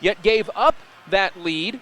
yet gave up that lead.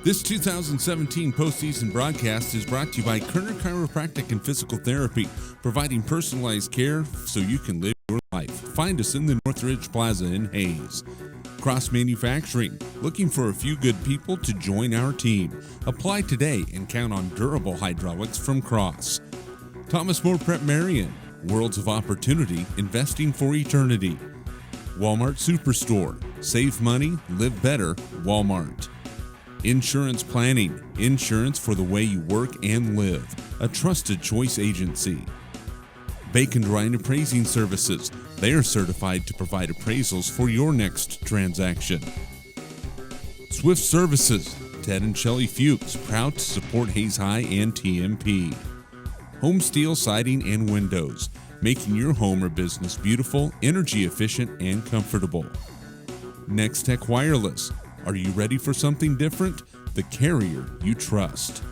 This 2017 postseason broadcast is brought to you by Kerner Chiropractic and Physical Therapy, providing personalized care so you can live your life. Find us in the Northridge Plaza in Hayes. Cross Manufacturing, looking for a few good people to join our team. Apply today and count on durable hydraulics from Cross. Thomas More Prep Marion, worlds of opportunity, investing for eternity. Walmart Superstore, save money, live better, Walmart. Insurance Planning, insurance for the way you work and live, a trusted choice agency. Bacon Dry and Appraising Services, they are certified to provide appraisals for your next transaction. Swift Services, Ted and Shelley Fuchs, proud to support Hayes High and TMP. Home Steel Siding and Windows, making your home or business beautiful, energy efficient, and comfortable. Next Tech Wireless, are you ready for something different? The carrier you trust.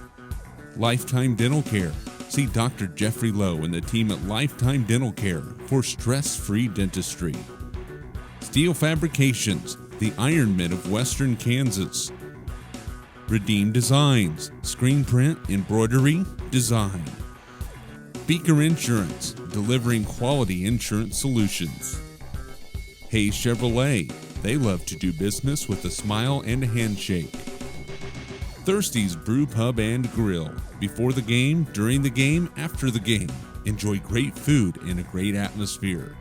Lifetime Dental Care. See Dr. Jeffrey Lowe and the team at Lifetime Dental Care for stress-free dentistry. Steel Fabrications, the Ironmen of Western Kansas. Redeem Designs, screen print, embroidery, design. Beaker Insurance, delivering quality insurance solutions. Hayes Chevrolet, they love to do business with a smile and a handshake. Thirsty's Brew Pub and Grill. Before the game, during the game, after the game. Enjoy great food in a great atmosphere.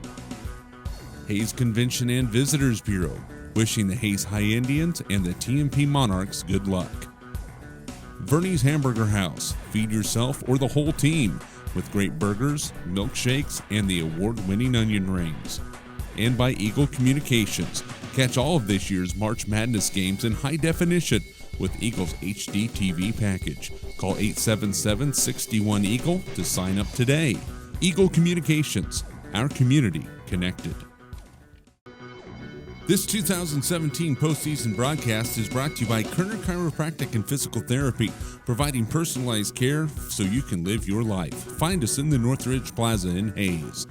Hayes Convention and Visitors Bureau. Wishing the Hayes High Indians and the TMP Monarchs good luck. Verney's Hamburger House. Feed yourself or the whole team with great burgers, milkshakes, and the award-winning onion rings. And by Eagle Communications. Catch all of this year's March Madness games in high definition with Eagle's HD TV package. Call 877-61-EAGLE to sign up today. Eagle Communications, our community connected. This 2017 postseason broadcast is brought to you by Kerner Chiropractic and Physical Therapy, providing personalized care so you can live your life. Find us in the Northridge Plaza in Hayes.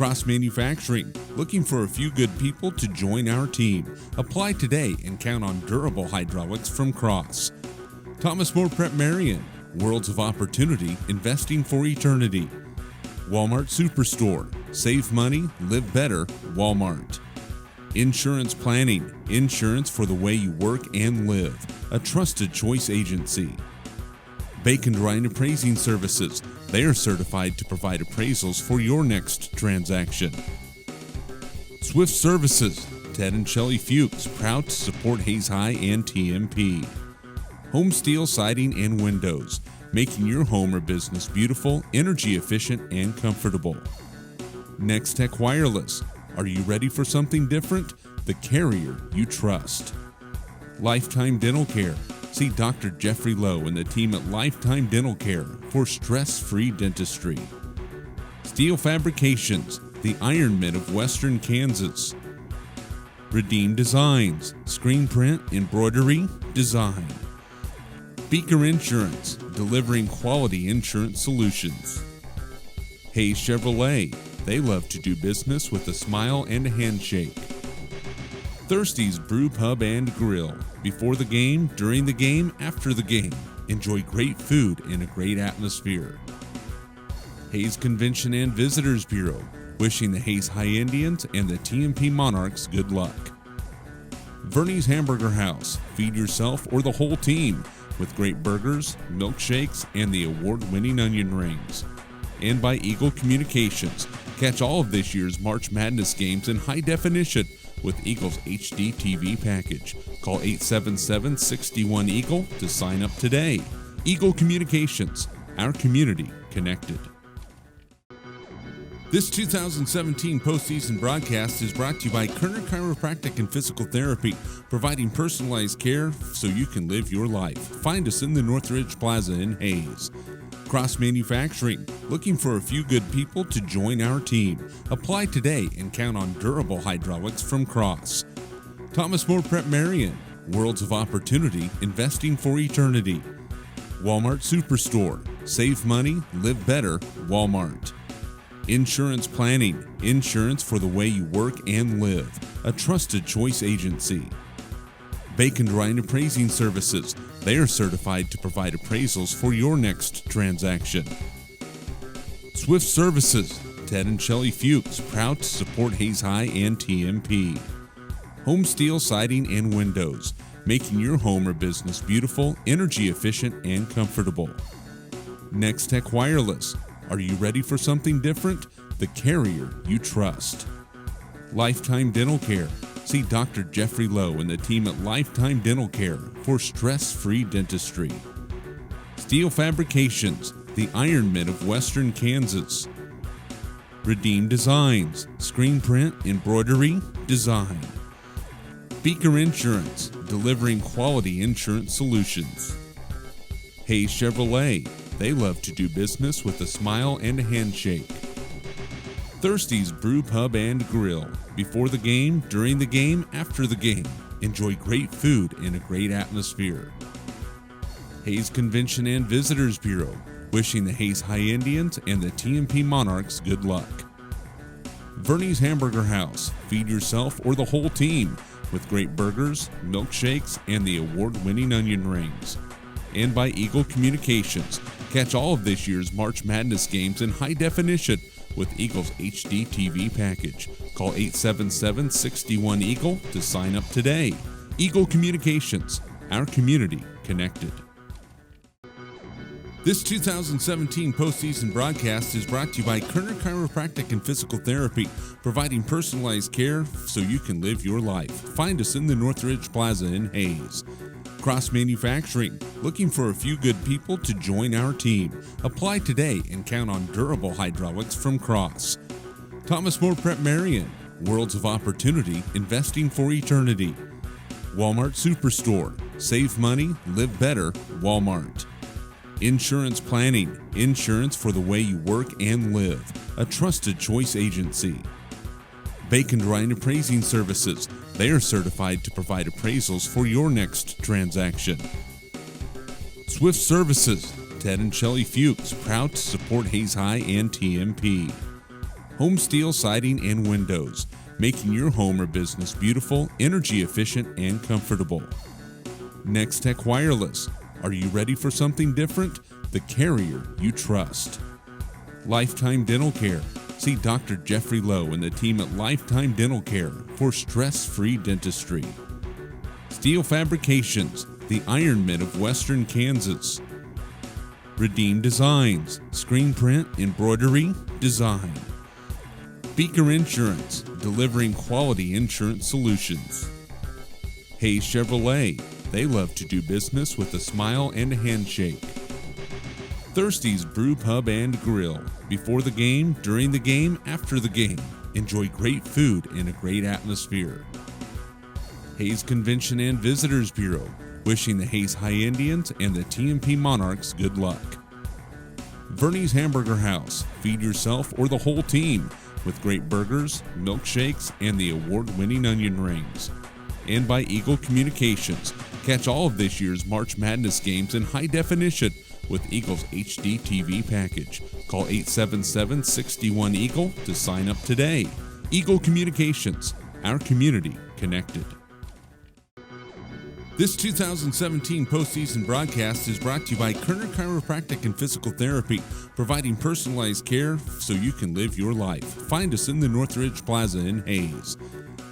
Cross Manufacturing, looking for a few good people to join our team. Apply today and count on durable hydraulics from Cross. Thomas More Prep Marion, worlds of opportunity, investing for eternity. Walmart Superstore, save money, live better, Walmart. Insurance Planning, insurance for the way you work and live, a trusted choice agency. Bacon Dry and Appraising Services, they are certified to provide appraisals for your next transaction. Swift Services, Ted and Shelley Fuchs, proud to support Hayes High and TMP. Home Steel Siding and Windows, making your home or business beautiful, energy efficient, and comfortable. Next Tech Wireless, are you ready for something different? The carrier you trust. Lifetime Dental Care, see Dr. Jeffrey Lowe and the team at Lifetime Dental Care for stress-free dentistry. Steel Fabrications, the Iron Mint of Western Kansas. Redeem Designs, screen print, embroidery, design. Beaker Insurance, delivering quality insurance solutions. Hayes Chevrolet, they love to do business with a smile and a handshake. Thirsty's Brew Pub and Grill, before the game, during the game, after the game. Enjoy great food in a great atmosphere. Hayes Convention and Visitors Bureau, wishing the Hayes High Indians and the TMP Monarchs good luck. Verney's Hamburger House, feed yourself or the whole team with great burgers, milkshakes, and the award-winning onion rings. And by Eagle Communications, catch all of this year's March Madness games in high definition with Eagle's HD TV package. Call 877-61-EAGLE to sign up today. Eagle Communications, our community connected. This 2017 postseason broadcast is brought to you by Kerner Chiropractic and Physical Therapy, providing personalized care so you can live your life. Find us in the Northridge Plaza in Hayes. Cross Manufacturing, looking for a few good people to join our team. Apply today and count on durable hydraulics from Cross. Thomas More Prep Marion, worlds of opportunity, investing for eternity. Walmart Superstore, save money, live better, Walmart. Insurance Planning, insurance for the way you work and live, a trusted choice agency. Bacon Dry and Appraising Services, they are certified to provide appraisals for your next transaction. Swift Services, Ted and Shelley Fuchs, proud to support Hayes High and TMP. Home Steel Siding and Windows, making your home or business beautiful, energy efficient, and comfortable. Next Tech Wireless, are you ready for something different? The carrier you trust. Lifetime Dental Care, see Dr. Jeffrey Lowe and the team at Lifetime Dental Care for stress-free dentistry. Steel Fabrications, the Iron Mint of Western Kansas. Redeem Designs, screen print, embroidery, design. Beaker Insurance, delivering quality insurance solutions. Hayes Chevrolet, they love to do business with a smile and a handshake. Thirsty's Brew Pub and Grill, before the game, during the game, after the game. Enjoy great food in a great atmosphere. Hayes Convention and Visitors Bureau, wishing the Hayes High Indians and the TMP Monarchs good luck. Verney's Hamburger House, feed yourself or the whole team with great burgers, milkshakes, and the award-winning onion rings. And by Eagle Communications, catch all of this year's March Madness games in high definition with Eagle's HD TV package. Call 877-61-EAGLE to sign up today. Eagle Communications, our community connected. This 2017 postseason broadcast is brought to you by Kerner Chiropractic and Physical Therapy, providing personalized care so you can live your life. Find us in the Northridge Plaza in Hayes. Cross Manufacturing, looking for a few good people to join our team. Apply today and count on durable hydraulics from Cross. Thomas More Prep Marion, worlds of opportunity, investing for eternity. Walmart Superstore, save money, live better, Walmart. Insurance Planning, insurance for the way you work and live, a trusted choice agency. Bacon Dry and Appraising Services, they are certified to provide appraisals for your next transaction. Swift Services, Ted and Shelley Fuchs, proud to support Hayes High and TMP. Home Steel Siding and Windows, making your home or business beautiful, energy efficient, and comfortable. Next Tech Wireless, are you ready for something different? The carrier you trust. Lifetime Dental Care, see Dr. Jeffrey Lowe and the team at Lifetime Dental Care for stress-free dentistry. Steel Fabrications, the Iron Mint of Western Kansas. Redeem Designs, screen print, embroidery, design. Beaker Insurance, delivering quality insurance solutions. Hayes Chevrolet, they love to do business with a smile and a handshake. Thirsty's Brew Pub and Grill. Before the game, during the game, after the game. Enjoy great food in a great atmosphere. Hayes Convention and Visitors Bureau. Wishing the Hayes High Indians and the TMP Monarchs good luck. Vernie's Hamburger House. Feed yourself or the whole team with great burgers, milkshakes, and the award-winning onion rings. And by Eagle Communications. Catch all of this year's March Madness games in high definition with Eagle's HD TV package. Call 877-61-EAGLE to sign up today. Eagle Communications, our community connected. This 2017 postseason broadcast is brought to you by Kerner Chiropractic and Physical Therapy, providing personalized care so you can live your life. Find us in the Northridge Plaza in Hayes.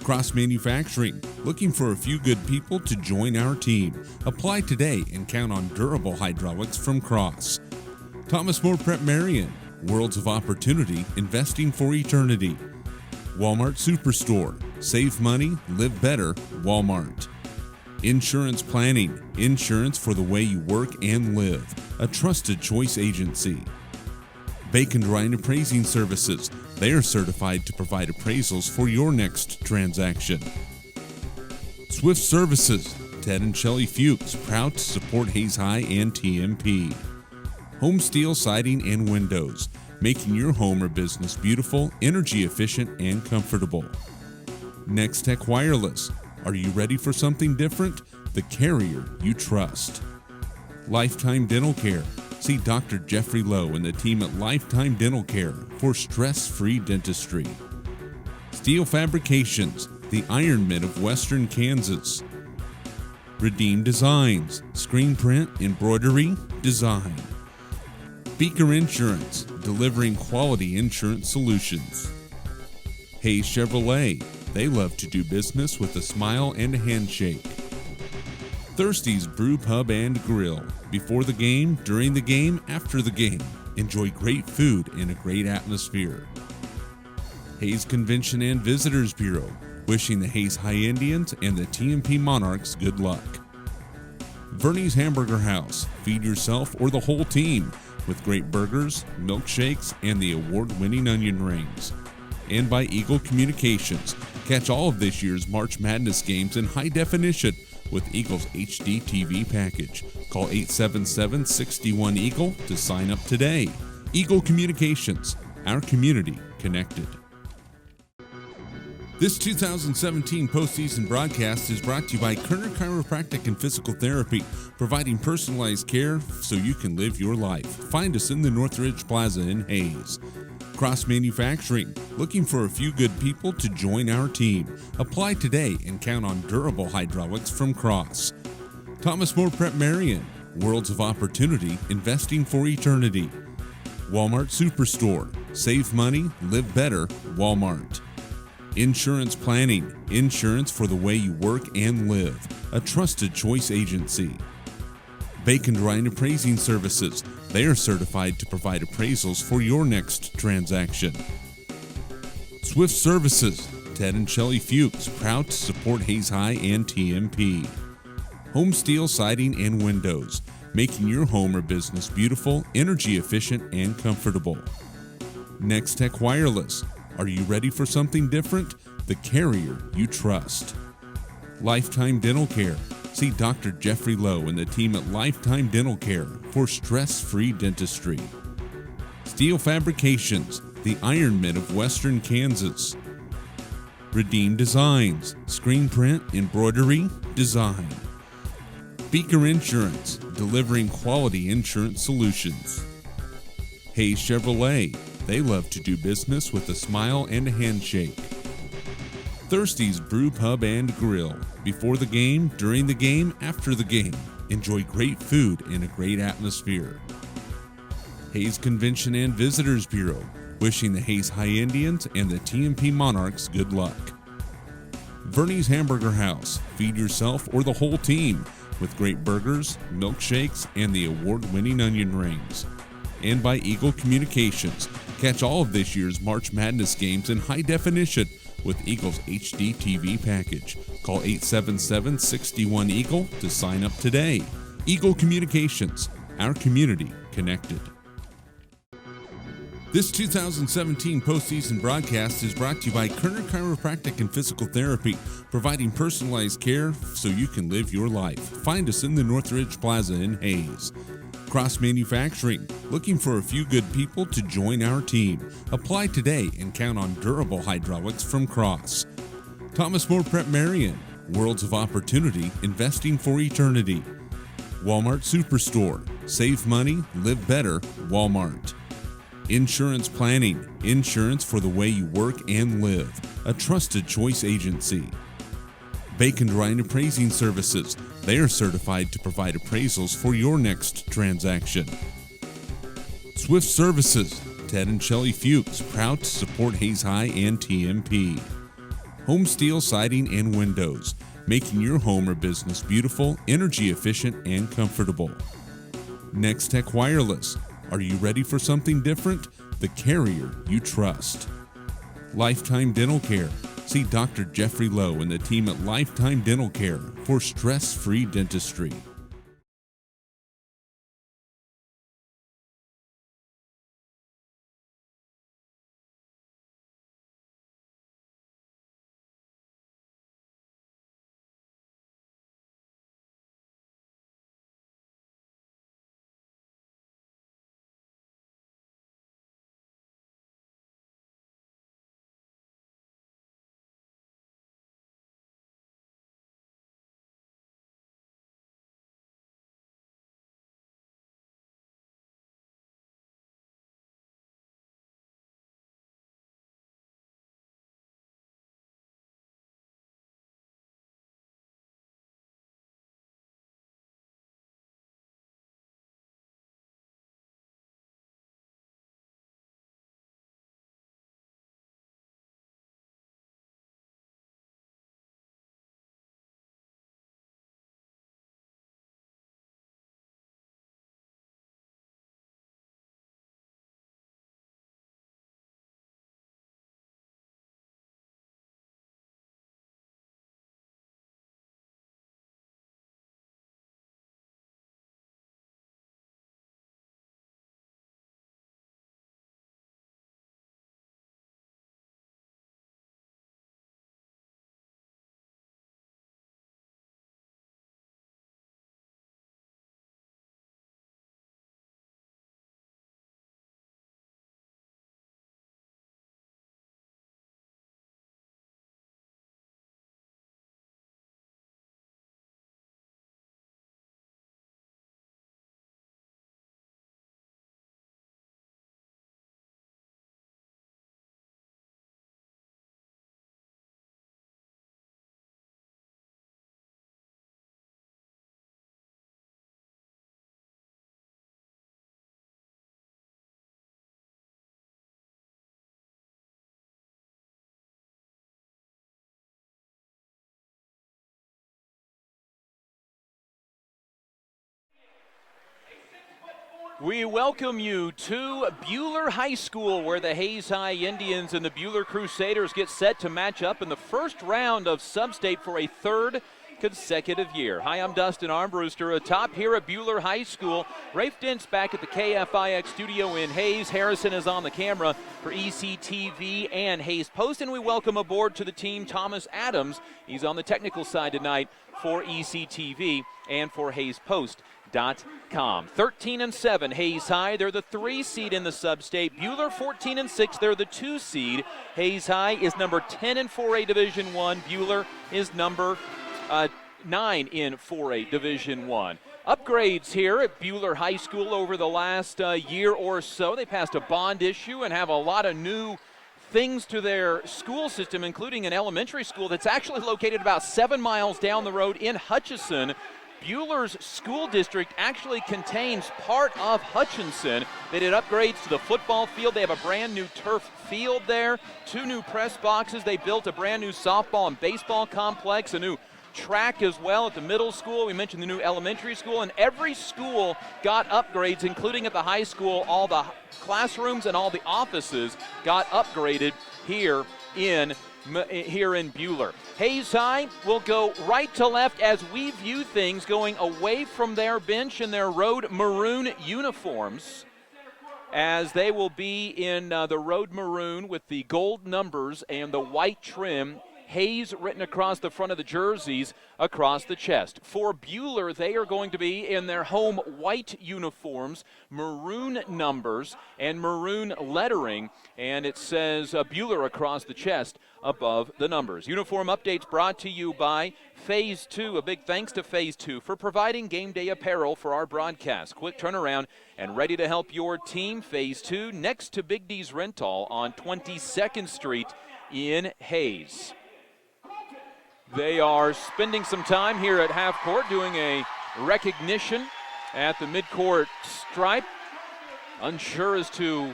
Cross Manufacturing, looking for a few good people to join our team. Apply today and count on durable hydraulics from Cross. Thomas More Prep Marion, worlds of opportunity, investing for eternity. Walmart Superstore, save money, live better, Walmart. Insurance Planning, insurance for the way you work and live, a trusted choice agency. Bacon Dry and Appraising Services, they are certified to provide appraisals for your next transaction. Swift Services, Ted and Shelley Fuchs, proud to support Hayes High and TMP. Home Steel Siding and Windows, making your home or business beautiful, energy efficient, and comfortable. Next Tech Wireless, are you ready for something different? The carrier you trust. Lifetime Dental Care. See Dr. Jeffrey Lowe and the team at Lifetime Dental Care for stress-free dentistry. Steel Fabrications, the Iron Mint of Western Kansas. Redeem Designs, screen print, embroidery, design. Beaker Insurance, delivering quality insurance solutions. Hayes Chevrolet, they love to do business with a smile and a handshake. Thirsty's Brew Pub and Grill. Before the game, during the game, after the game. Enjoy great food in a great atmosphere. Hayes Convention and Visitors Bureau. Wishing the Hayes High Indians and the TMP Monarchs good luck. Vernie's Hamburger House. Feed yourself or the whole team with great burgers, milkshakes, and the award-winning onion rings. And by Eagle Communications. Catch all of this year's March Madness games in high definition with Eagle's HD TV package. Call 877-61-EAGLE to sign up today. Eagle Communications, our community connected. This 2017 postseason broadcast is brought to you by Kerner Chiropractic and Physical Therapy, providing personalized care so you can live your life. Find us in the Northridge Plaza in Hayes. Cross Manufacturing, looking for a few good people to join our team. Apply today and count on durable hydraulics from Cross. Thomas More Prep Marion, worlds of opportunity, investing for eternity. Walmart Superstore, save money, live better, Walmart. Insurance Planning, insurance for the way you work and live, a trusted choice agency. Bacon Dry and Appraising Services, they are certified to provide appraisals for your next transaction. Swift Services, Ted and Shelley Fuchs, proud to support Hayes High and TMP. Home Steel Siding and Windows, making your home or business beautiful, energy efficient, and comfortable. Next Tech Wireless, are you ready for something different? The carrier you trust. Lifetime Dental Care. See Dr. Jeffrey Lowe and the team at Lifetime Dental Care for stress-free dentistry. Steel Fabrications, the Iron Mint of Western Kansas. Redeem Designs, screen print, embroidery, design. Beaker Insurance, delivering quality insurance solutions. Hayes Chevrolet, they love to do business with a smile and a handshake. Thirsty's Brew Pub and Grill. Before the game, during the game, after the game. Enjoy great food in a great atmosphere. Hayes Convention and Visitors Bureau. Wishing the Hayes High Indians and the TMP Monarchs good luck. Vernie's Hamburger House. Feed yourself or the whole team with great burgers, milkshakes, and the award-winning onion rings. And by Eagle Communications. Catch all of this year's March Madness games in high definition with Eagle's HD TV package. Call 877-61-EAGLE to sign up today. Eagle Communications, our community connected. This 2017 postseason broadcast is brought to you by Kerner Chiropractic and Physical Therapy, providing personalized care so you can live your life. Find us in the Northridge Plaza in Hayes. Cross Manufacturing, looking for a few good people to join our team. Apply today and count on durable hydraulics from Cross. Thomas More Prep Marion, worlds of opportunity, investing for eternity. Walmart Superstore, save money, live better, Walmart. Insurance Planning, insurance for the way you work and live. A trusted choice agency. Bacon Dry and Appraising Services. They are certified to provide appraisals for your next transaction. Swift Services. Ted and Shelley Fuchs, proud to support Hayes High and TMP. Home Steel Siding and Windows, making your home or business beautiful, energy efficient, and comfortable. Next Tech Wireless. Are you ready for something different? The carrier you trust. Lifetime Dental Care. See Dr. Jeffrey Lowe and the team at Lifetime Dental Care for stress-free dentistry. We welcome you to Buhler High School, where the Hayes High Indians and the Buhler Crusaders get set to match up in the first round of Sub-State for a third consecutive year. Hi, I'm Dustin Armbruster, atop here at Buhler High School. Rafe Dent's back at the KFIX studio in Hayes. Harrison is on the camera for ECTV and Hayes Post, and we welcome aboard to the team Thomas Adams. He's on the technical side tonight for ECTV and for Hayes Post. .com. 13-7 Hayes High, they're the 3 seed in the Sub-State. Buhler 14-6, they're the 2 seed. Hayes High is number 10 in 4A Division 1. Buhler is number 9 in 4A Division 1. Upgrades here at Buhler High School over the last year or so. They passed a bond issue and have a lot of new things to their school system, including an elementary school that's actually located about 7 miles down the road in Hutchinson. Buhler's school district actually contains part of Hutchinson. They did upgrades to the football field. They have a brand new turf field there, 2 new press boxes. They built a brand new softball and baseball complex, a new track as well at the middle school. We mentioned the new elementary school, and every school got upgrades, including at the high school. All the classrooms and all the offices got upgraded here in here in Buhler. Hayes High will go right to left as we view things, going away from their bench in their road maroon uniforms, as they will be in the road maroon with the gold numbers and the white trim. Hayes written across the front of the jerseys, across the chest. For Buhler, they are going to be in their home white uniforms, maroon numbers, and maroon lettering, and it says Buhler across the chest above the numbers. Uniform updates brought to you by Phase 2. A big thanks to Phase 2 for providing game day apparel for our broadcast. Quick turnaround and ready to help your team. Phase 2 next to Big D's Rental on 22nd Street in Hayes. They are spending some time here at half court doing a recognition at the midcourt stripe. Unsure as to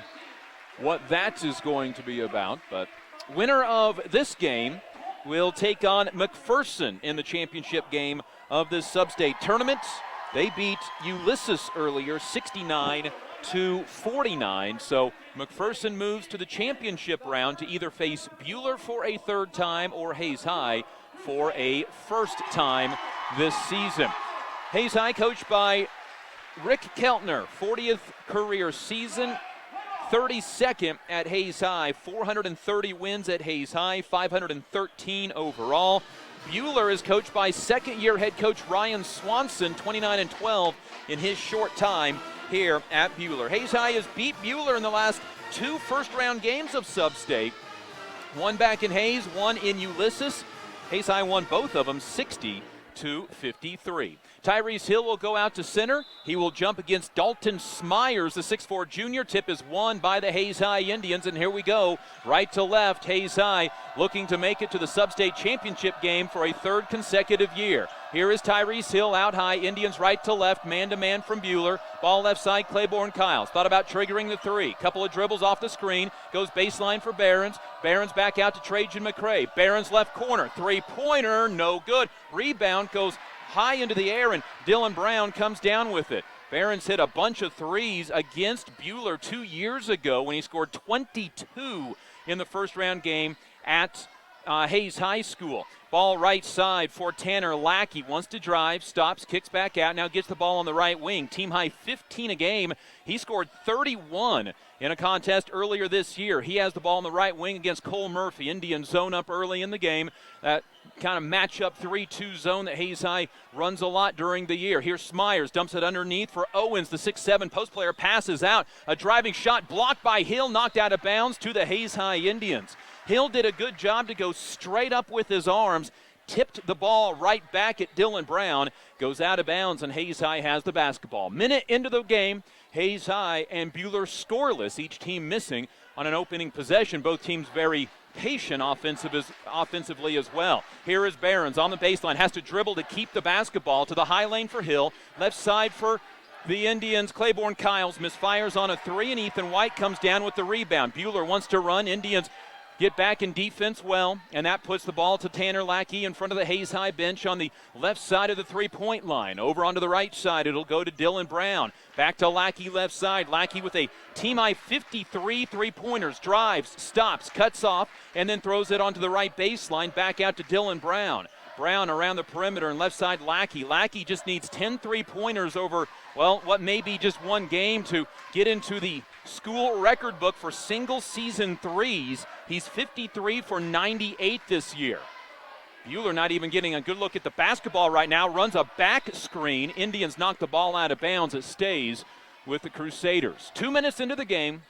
what that is going to be about, but winner of this game will take on McPherson in the championship game of this sub-state tournament. They beat Ulysses earlier, 69-49. So McPherson moves to the championship round to either face Buhler for a third time or Hayes High for a first time this season. Hayes High coached by Rick Keltner, 40th career season, 32nd at Hayes High, 430 wins at Hayes High, 513 overall. Buhler is coached by second-year head coach Ryan Swanson, 29-12 in his short time here at Buhler. Hayes High has beat Buhler in the last two first-round games of sub-state. One back in Hayes, one in Ulysses. Hayes High won both of them 60-53. Tyrese Hill will go out to center. He will jump against Dalton Smyers, the 6'4 junior. Tip is won by the Hayes High Indians, and here we go. Right to left, Hayes High looking to make it to the sub-state championship game for a third consecutive year. Here is Tyrese Hill out high. Indians right to left, man-to-man from Buhler. Ball left side, Claiborne Kyles. Thought about triggering the three. Couple of dribbles off the screen. Goes baseline for Behrens. Behrens back out to Trajan McCray. Behrens left corner. Three-pointer, no good. Rebound goes high into the air, and Dylan Brown comes down with it. Behrens hit a bunch of threes against Buhler 2 years ago when he scored 22 in the first-round game at Hayes High School. Ball right side for Tanner Lackey. Wants to drive, stops, kicks back out, now gets the ball on the right wing. Team high 15 a game. He scored 31 in a contest earlier this year. He has the ball on the right wing against Cole Murphy. Indians zone up early in the game. That kind of match-up 3-2 zone that Hayes High runs a lot during the year. Here's Smyers, dumps it underneath for Owens. The 6'7 post player passes out. A driving shot blocked by Hill, knocked out of bounds to the Hayes High Indians. Hill did a good job to go straight up with his arms, tipped the ball right back at Dylan Brown, goes out of bounds, and Hayes High has the basketball. Minute into the game, Hayes High and Buhler scoreless, each team missing on an opening possession. Both teams very patient offensively as well. Here is Behrens on the baseline, has to dribble to keep the basketball to the high lane for Hill. Left side for the Indians, Claiborne Kyles misfires on a three, and Ethan White comes down with the rebound. Buhler wants to run. Indians get back in defense well, and that puts the ball to Tanner Lackey in front of the Hayes High bench on the left side of the three-point line. Over onto the right side, it'll go to Dylan Brown. Back to Lackey left side. Lackey with a team-high 53 three-pointers. Drives, stops, cuts off, and then throws it onto the right baseline. Back out to Dylan Brown. Brown around the perimeter and left side Lackey. Lackey just needs 10 three-pointers over, well, what may be just one game to get into the school record book for single-season threes. He's 53 for 98 this year. Buhler not even getting a good look at the basketball right now. Runs a back screen. Indians knock the ball out of bounds. It stays with the Crusaders. 2 minutes into the game,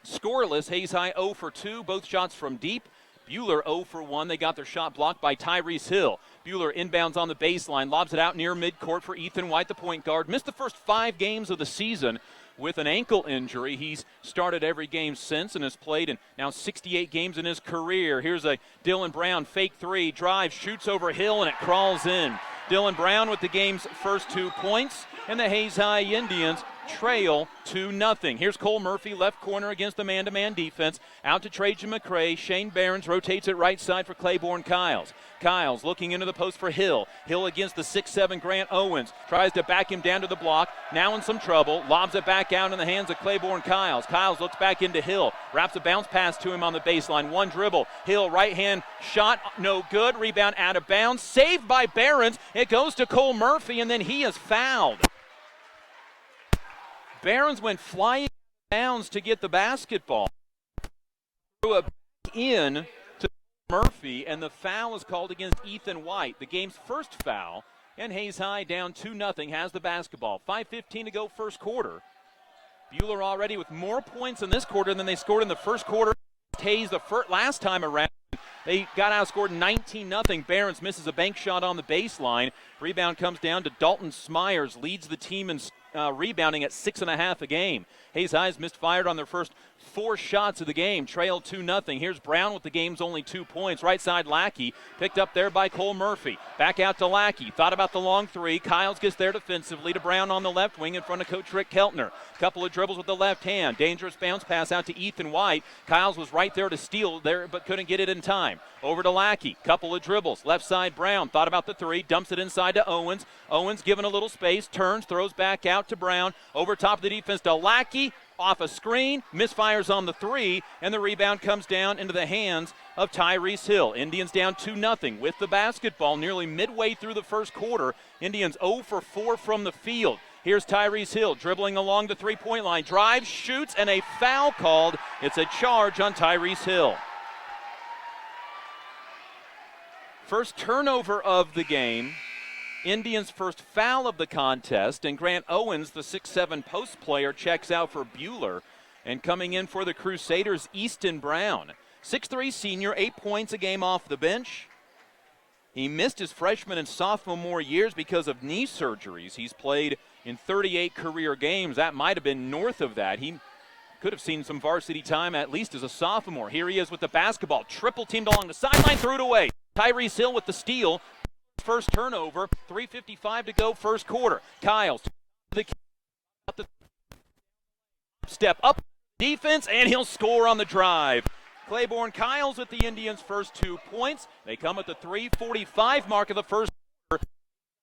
scoreless. Hayes High 0 for 2, both shots from deep. Buhler 0 for 1. They got their shot blocked by Tyrese Hill. Buhler inbounds on the baseline, lobs it out near midcourt for Ethan White, the point guard. Missed the first 5 games of the season with an ankle injury. He's started every game since and has played in now 68 games in his career. Here's a Dylan Brown fake three, drives, shoots over Hill, and it crawls in. Dylan Brown with the game's first 2 points, and the Hayes High Indians trail 2-0. Here's Cole Murphy, left corner against the man-to-man defense. Out to Trajan McCray. Shane Behrens rotates it right side for Claiborne Kiles. Kiles looking into the post for Hill. Hill against the 6'7 Grant Owens. Tries to back him down to the block. Now in some trouble. Lobs it back out in the hands of Claiborne Kiles. Kiles looks back into Hill. Wraps a bounce pass to him on the baseline. One dribble. Hill right hand shot. No good. Rebound out of bounds. Saved by Behrens. It goes to Cole Murphy, and then he is fouled. Behrens went flying bounds to get the basketball. Threw it back in to Murphy, and the foul is called against Ethan White, the game's first foul, and Hayes High down 2-0 has the basketball. 5:15 to go first quarter. Buhler already with more points in this quarter than they scored in the first quarter. Hayes the last time around. They got outscored 19-0. Behrens misses a bank shot on the baseline. Rebound comes down to Dalton Smyers, leads the team in rebounding at 6.5 a game. Hayes High's misfired on their first 4 shots of the game, trailed 2-0. Here's Brown with the game's only 2 points. Right side Lackey, picked up there by Cole Murphy. Back out to Lackey, thought about the long three. Kiles gets there defensively to Brown on the left wing in front of Coach Rick Keltner. Couple of dribbles with the left hand. Dangerous bounce pass out to Ethan White. Kiles was right there to steal there, but couldn't get it in time. Over to Lackey, couple of dribbles. Left side Brown, thought about the three, dumps it inside to Owens. Owens given a little space, turns, throws back out to Brown. Over top of the defense to Lackey. Off a screen, misfires on the three, and the rebound comes down into the hands of Tyrese Hill. Indians down 2-0 with the basketball nearly midway through the first quarter. Indians 0 for 4 from the field. Here's Tyrese Hill dribbling along the three-point line. Drives, shoots, and a foul called. It's a charge on Tyrese Hill. First turnover of the game. Indians' first foul of the contest, and Grant Owens, the 6'7 post player, checks out for Buhler. And coming in for the Crusaders, Easton Brown. 6'3 senior, 8 points a game off the bench. He missed his freshman and sophomore years because of knee surgeries. He's played in 38 career games. That might have been north of that. He could have seen some varsity time at least as a sophomore. Here he is with the basketball. Triple teamed along the sideline, threw it away. Tyrese Hill with the steal. First turnover, 3:55 to go first quarter. Kiles the step up defense, and he'll score on the drive. Claiborne Kiles with the Indians' first 2 points. They come at the 3:45 mark of the first quarter.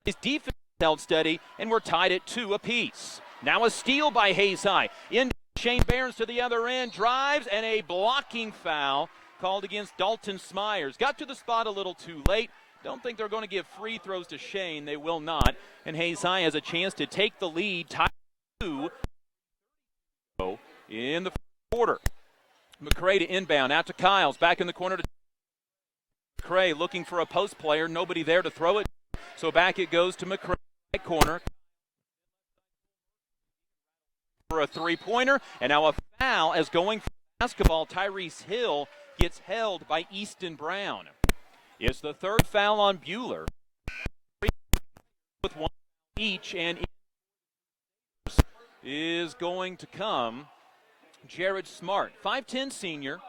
His defense held steady, and we're tied at 2 apiece. Now a steal by Hayes High. In Shane Behrens to the other end, drives, and a blocking foul called against Dalton Smyers. Got to the spot a little too late. Don't think they're going to give free throws to Shane. They will not. And Hayes High has a chance to take the lead. Tie 2 in the first quarter. McCray to inbound. Out to Kiles. Back in the corner to McCray looking for a post player. Nobody there to throw it. So back it goes to McCray. Right corner. For a three-pointer. And now a foul as going for basketball. Tyrese Hill gets held by Easton Brown. It's the third foul on Buhler. With one each, and is going to come Jared Smart. 5'10 senior,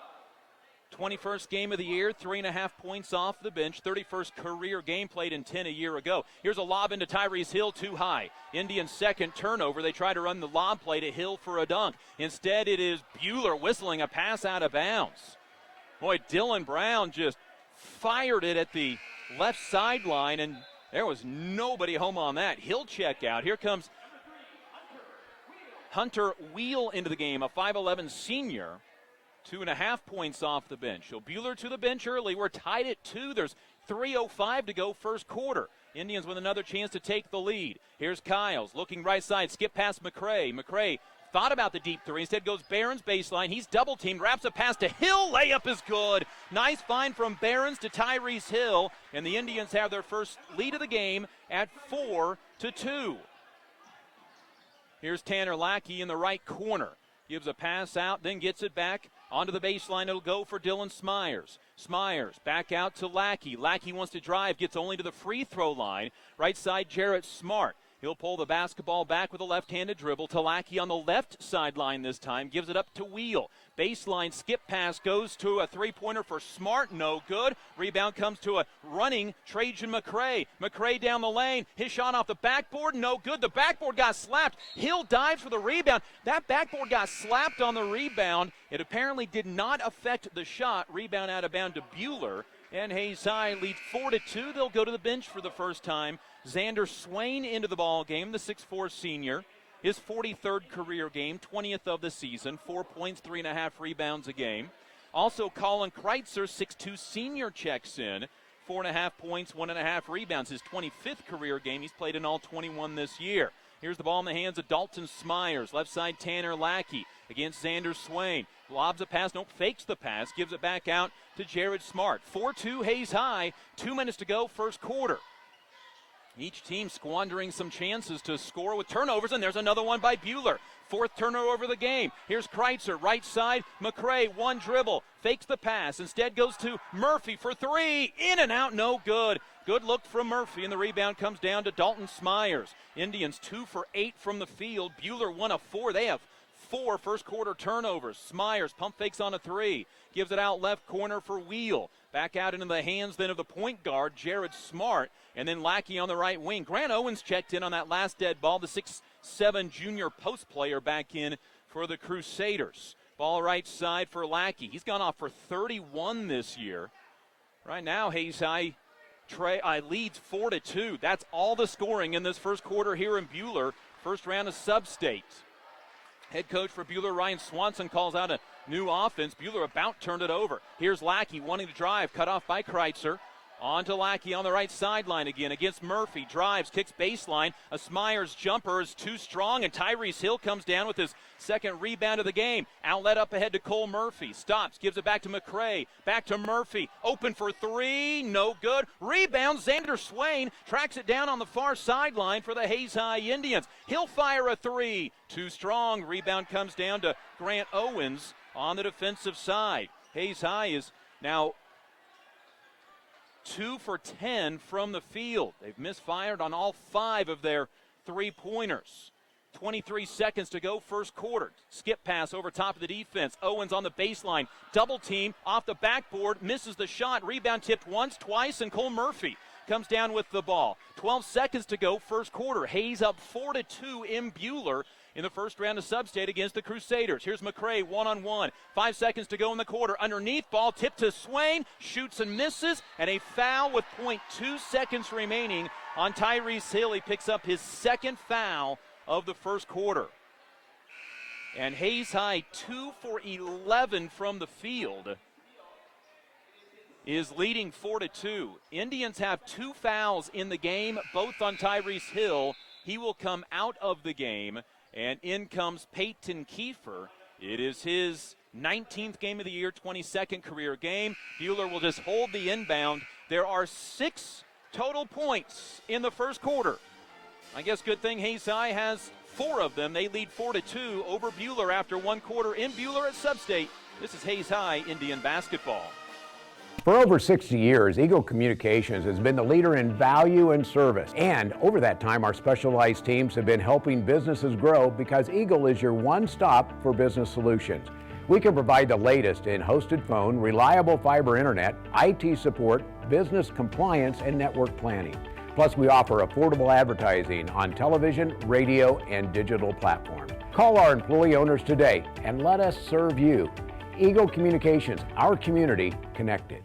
21st game of the year, 3.5 points off the bench, 31st career game played in 10 a year ago. Here's a lob into Tyrese Hill, too high. Indians' second turnover. They try to run the lob play to Hill for a dunk. Instead, it is Buhler whistling a pass out of bounds. Boy, Dylan Brown just fired it at the left sideline, and there was nobody home on that. He'll check out. Here comes Hunter Wheel into the game, a 5'11 senior, 2.5 points off the bench. So Buhler to the bench early. We're tied at 2. There's 3:05 to go first quarter. Indians with another chance to take the lead. Here's Kiles looking right side, skip past McCray. McCray thought about the deep three. Instead goes Behrens baseline. He's double teamed, wraps a pass to Hill. Layup is good. Nice find from Behrens to Tyrese Hill. And the Indians have their first lead of the game at 4-2. Here's Tanner Lackey in the right corner. Gives a pass out, then gets it back onto the baseline. It'll go for Dylan Smyers. Smyers back out to Lackey. Lackey wants to drive, gets only to the free throw line. Right side, Jarrett Smart. He'll pull the basketball back with a left-handed dribble. Talaki on the left sideline this time. Gives it up to Wheel. Baseline skip pass goes to a three-pointer for Smart. No good. Rebound comes to a running Trajan McCray. McCray down the lane. His shot off the backboard. No good. The backboard got slapped. Hill dives for the rebound. That backboard got slapped on the rebound. It apparently did not affect the shot. Rebound out of bounds to Buhler. And Hayes High leads 4-2. They'll go to the bench for the first time. Xander Swain into the ball game, the 6'4 senior. His 43rd career game, 20th of the season, 4 points, 3.5 rebounds a game. Also, Colin Kreitzer, 6'2 senior, checks in, 4.5 points, 1.5 rebounds. His 25th career game. He's played in all 21 this year. Here's the ball in the hands of Dalton Smyers. Left side, Tanner Lackey against Xander Swain. Lobs a pass, fakes the pass, gives it back out to Jared Smart. 4-2 Hayes High, 2 minutes to go, first quarter. Each team squandering some chances to score with turnovers, and there's another one by Buhler. Fourth turnover of the game. Here's Kreitzer, right side. McCray, one dribble, fakes the pass. Instead goes to Murphy for three. In and out, no good. Good look from Murphy, and the rebound comes down to Dalton Smyers. Indians 2 for 8 from the field. Buhler 1 of 4. They have 4 first quarter turnovers. Smyers pump fakes on a three. Gives it out left corner for Wheel. Back out into the hands then of the point guard, Jared Smart. And then Lackey on the right wing. Grant Owens checked in on that last dead ball. The 6'7 junior post player back in for the Crusaders. Ball right side for Lackey. He's gone off for 31 this year. Right now, Hayes High leads 4-2. That's all the scoring in this first quarter here in Buhler. First round of sub-state. Head coach for Buhler, Ryan Swanson, calls out a new offense. Buhler about turned it over. Here's Lackey wanting to drive, cut off by Kreitzer. On to Lackey on the right sideline again against Murphy. Drives, kicks baseline. A Smyers jumper is too strong, and Tyrese Hill comes down with his second rebound of the game. Outlet up ahead to Cole Murphy. Stops, gives it back to McCray. Back to Murphy. Open for three. No good. Rebound. Xander Swain tracks it down on the far sideline for the Hayes High Indians. He'll fire a three. Too strong. Rebound comes down to Grant Owens on the defensive side. Hayes High is now 2 for 10 from the field. They've misfired on all 5 of their three-pointers. 23 seconds to go, first quarter. Skip pass over top of the defense. Owens on the baseline. Double team off the backboard. Misses the shot. Rebound tipped once, twice, and Cole Murphy comes down with the ball. 12 seconds to go, first quarter. Hayes up 4-2 in Buhler in the first round of sub-state against the Crusaders. Here's McCray, one-on-one. 5 seconds to go in the quarter. Underneath, ball tipped to Swain. Shoots and misses, and a foul with 0.2 seconds remaining on Tyrese Hill. He picks up his second foul of the first quarter. And Hayes High, 2 for 11 from the field, is leading 4-2. Indians have 2 fouls in the game, both on Tyrese Hill. He will come out of the game. And in comes Peyton Kiefer. It is his 19th game of the year, 22nd career game. Buhler will just hold the inbound. There are 6 total points in the first quarter. I guess good thing Hayes High has 4 of them. They lead 4-2 over Buhler after 1 quarter in Buhler at Sub-State. This is Hayes High Indian basketball. For over 60 years, Eagle Communications has been the leader in value and service. And over that time, our specialized teams have been helping businesses grow because Eagle is your one-stop for business solutions. We can provide the latest in hosted phone, reliable fiber internet, IT support, business compliance, and network planning. Plus, we offer affordable advertising on television, radio, and digital platforms. Call our employee owners today and let us serve you. Eagle Communications, our community connected.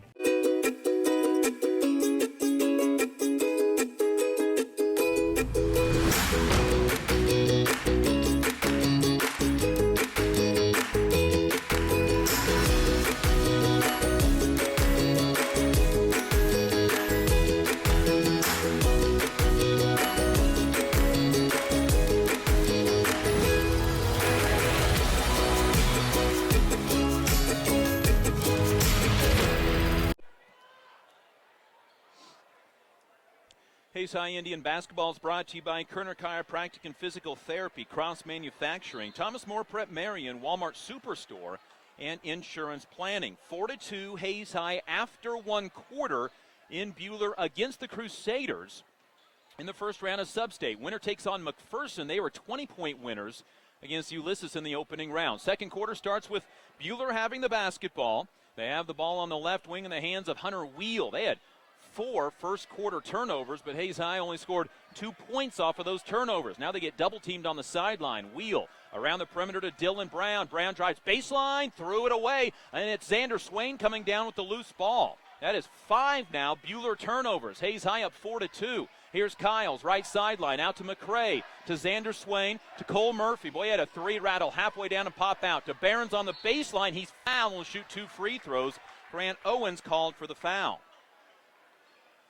Hayes High Indian basketball is brought to you by Kerner Chiropractic and Physical Therapy, Cross Manufacturing, Thomas More Prep Marion, Walmart Superstore, and Insurance Planning. 4-2 Hayes High after 1 quarter in Buhler against the Crusaders. in the first round of Sub-State. Winner takes on McPherson. They were 20-point winners against Ulysses in the opening round. Second quarter starts with Buhler having the basketball. They have the ball on the left wing in the hands of Hunter Wheel. They had 4 first-quarter turnovers, but Hayes High only scored 2 points off of those turnovers. Now they get double-teamed on the sideline. Wheel around the perimeter to Dylan Brown. Brown drives baseline, threw it away, and it's Xander Swain coming down with the loose ball. That is 5 now Buhler turnovers. Hayes High up 4-2. Here's Kyles, right sideline, out to McCray, to Xander Swain, to Cole Murphy. Boy, he had a 3 rattle halfway down and pop out. To Barons on the baseline. He's fouled and will shoot 2 free throws. Grant Owens called for the foul.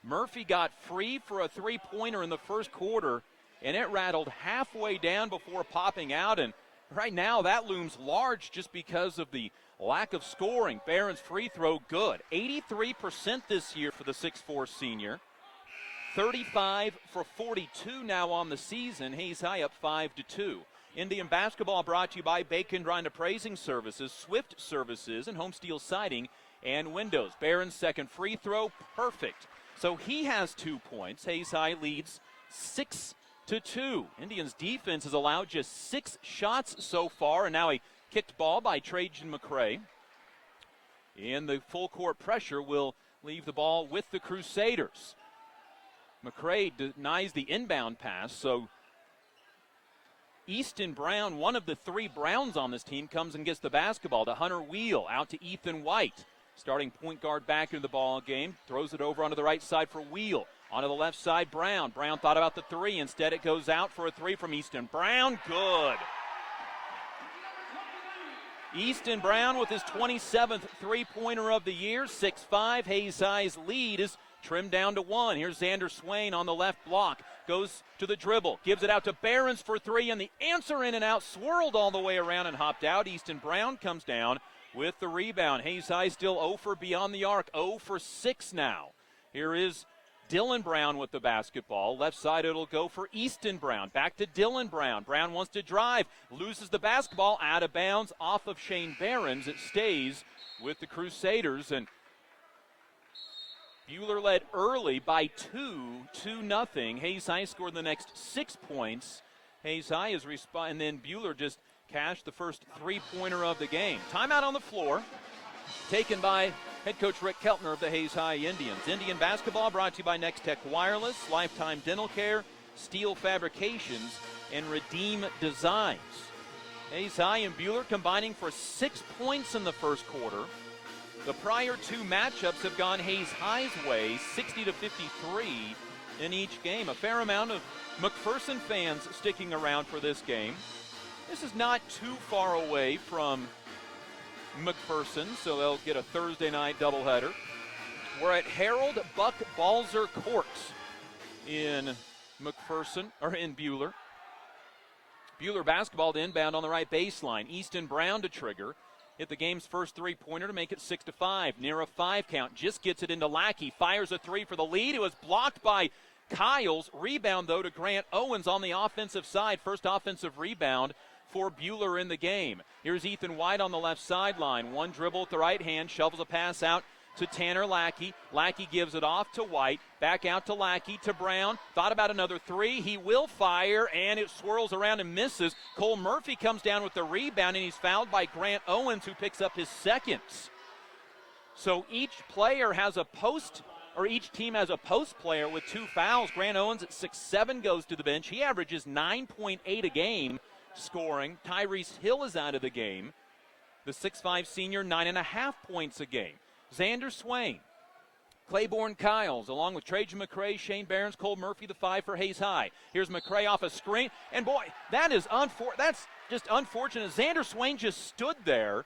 Murphy got free for a 3-pointer in the first quarter, and it rattled halfway down before popping out. And right now that looms large just because of the lack of scoring. Barron's free throw good. 83% this year for the 6'4 senior. 35 for 42 now on the season. Hayes High up 5-2. Indian basketball brought to you by Bacon Grind Appraising Services, Swift Services, and Home Steel Siding and Windows. Barron's second free throw, perfect. So he has 2 points. Hayes High leads 6-2. Indians defense has allowed just 6 shots so far, and now a kicked ball by Trajan McCray. And the full court pressure will leave the ball with the Crusaders. McCray denies the inbound pass, so Easton Brown, one of the 3 Browns on this team, comes and gets the basketball to Hunter Wheel, out to Ethan White. Starting point guard back into the ball game, throws it over onto the right side for Wheel. Onto the left side, Brown. Brown thought about the 3. Instead, it goes out for a 3 from Easton Brown. Good. Easton Brown with his 27th three-pointer of the year. 6-5. Hayes High's lead is trimmed down to 1. Here's Xander Swain on the left block. Goes to the dribble. Gives it out to Barons for 3. And the answer in and out. Swirled all the way around and hopped out. Easton Brown comes down with the rebound. Hayes High still 0 for beyond the arc. 0 for 6 now. Here is Dylan Brown with the basketball. Left side it'll go for Easton Brown. Back to Dylan Brown. Brown wants to drive. Loses the basketball. Out of bounds off of Shane Barons. It stays with the Crusaders. And Buhler led early by 2-0. Hayes High scored the next 6 points. Hayes High is and then Buhler just cashed the first 3-pointer of the game. Timeout on the floor, taken by head coach Rick Keltner of the Hayes High Indians. Indian basketball brought to you by Next Tech Wireless, Lifetime Dental Care, Steel Fabrications, and Redeem Designs. Hayes High and Buhler combining for 6 points in the first quarter. The prior 2 matchups have gone Hayes High's way, 60-53 in each game. A fair amount of McPherson fans sticking around for this game. This is not too far away from McPherson, so they'll get a Thursday night doubleheader. We're at Harold Buck Balzer Court in McPherson, or in Buhler. Buhler basketball to inbound on the right baseline. Easton Brown to trigger. Hit the game's first 3-pointer to make it 6-5. Near a 5 count. Just gets it into Lackey. Fires a 3 for the lead. It was blocked by Kyles. Rebound, though, to Grant Owens on the offensive side. First offensive rebound for Buhler in the game. Here's Ethan White on the left sideline. One dribble at the right hand. Shovels a pass out to Tanner Lackey. Lackey gives it off to White. Back out to Lackey, to Brown. Thought about another 3. He will fire, and it swirls around and misses. Cole Murphy comes down with the rebound, and he's fouled by Grant Owens, who picks up his second. So each player has a post, or each team has a post player with 2 fouls. Grant Owens at 6'7" goes to the bench. He averages 9.8 a game scoring. Tyrese Hill is out of the game. The 6'5 senior, 9.5 points a game. Xander Swain, Claiborne Kyles, along with Trajan McCray, Shane Barons, Cole Murphy, the 5 for Hayes High. Here's McCray off a screen, and boy, that's just unfortunate. Xander Swain just stood there,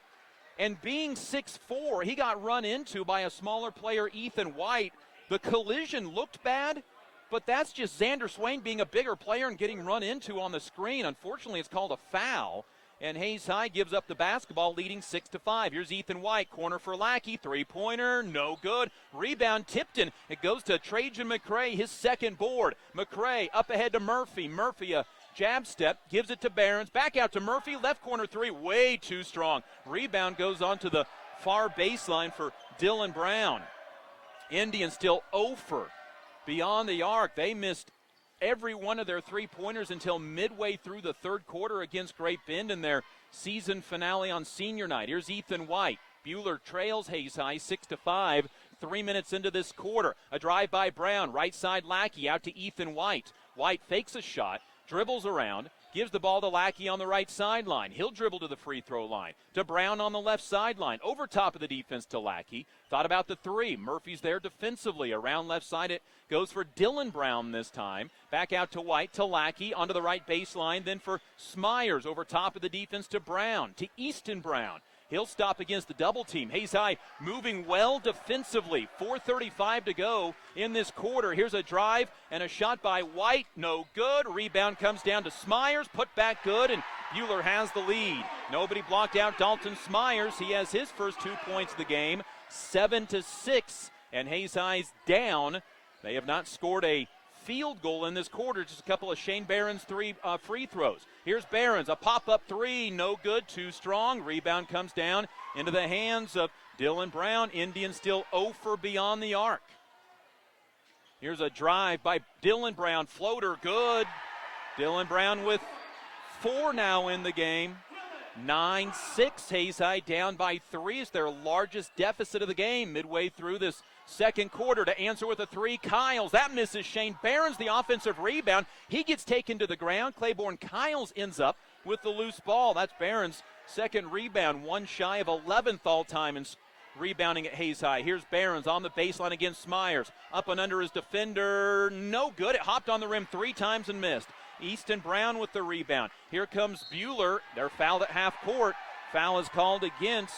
and being 6'4", he got run into by a smaller player, Ethan White. The collision looked bad, but that's just Xander Swain being a bigger player and getting run into on the screen. Unfortunately, it's called a foul. And Hayes High gives up the basketball, leading 6-5. Here's Ethan White, corner for Lackey, 3-pointer, no good. Rebound tipped in. It goes to Trajan McCray, his second board. McCray up ahead to Murphy. Murphy a jab step, gives it to Barons. Back out to Murphy, left corner 3, way too strong. Rebound goes on to the far baseline for Dylan Brown. Indians still 0 for beyond the arc. They missed every one of their three-pointers until midway through the third quarter against Great Bend in their season finale on senior night. Here's Ethan White. Buhler trails Hayes High 6-5, 3 minutes into this quarter. A drive by Brown, right side Lackey out to Ethan White. White fakes a shot, dribbles around, gives the ball to Lackey on the right sideline. He'll dribble to the free throw line. To Brown on the left sideline. Over top of the defense to Lackey. Thought about the three. Murphy's there defensively. Around left side it goes for Dylan Brown this time. Back out to White, to Lackey, onto the right baseline. Then for Smyers over top of the defense to Brown. To Easton Brown. He'll stop against the double team. Hayes High moving well defensively. 4:35 to go in this quarter. Here's a drive and a shot by White. No good. Rebound comes down to Smyers. Put back good, and Buhler has the lead. Nobody blocked out Dalton Smyers. He has his first 2 points of the game. 7-6, and Hayes High's down. They have not scored a field goal in this quarter, just a couple of Shane Barron's three free throws. Here's Barron's, a pop-up three, no good, too strong. Rebound comes down into the hands of Dylan Brown. Indians still 0 for beyond the arc. Here's a drive by Dylan Brown, floater, good. Dylan Brown with 4 now in the game. 9-6, Hayes High down by 3. It's their largest deficit of the game midway through this second quarter. To answer with a three, Kiles. That misses Shane Barron's, the offensive rebound. He gets taken to the ground. Claiborne Kiles ends up with the loose ball. That's Barron's second rebound, one shy of 11th all-time in rebounding at Hayes High. Here's Barron's on the baseline against Smyers. Up and under his defender. No good. It hopped on the rim 3 times and missed. Easton Brown with the rebound. Here comes Buhler. They're fouled at half court. Foul is called against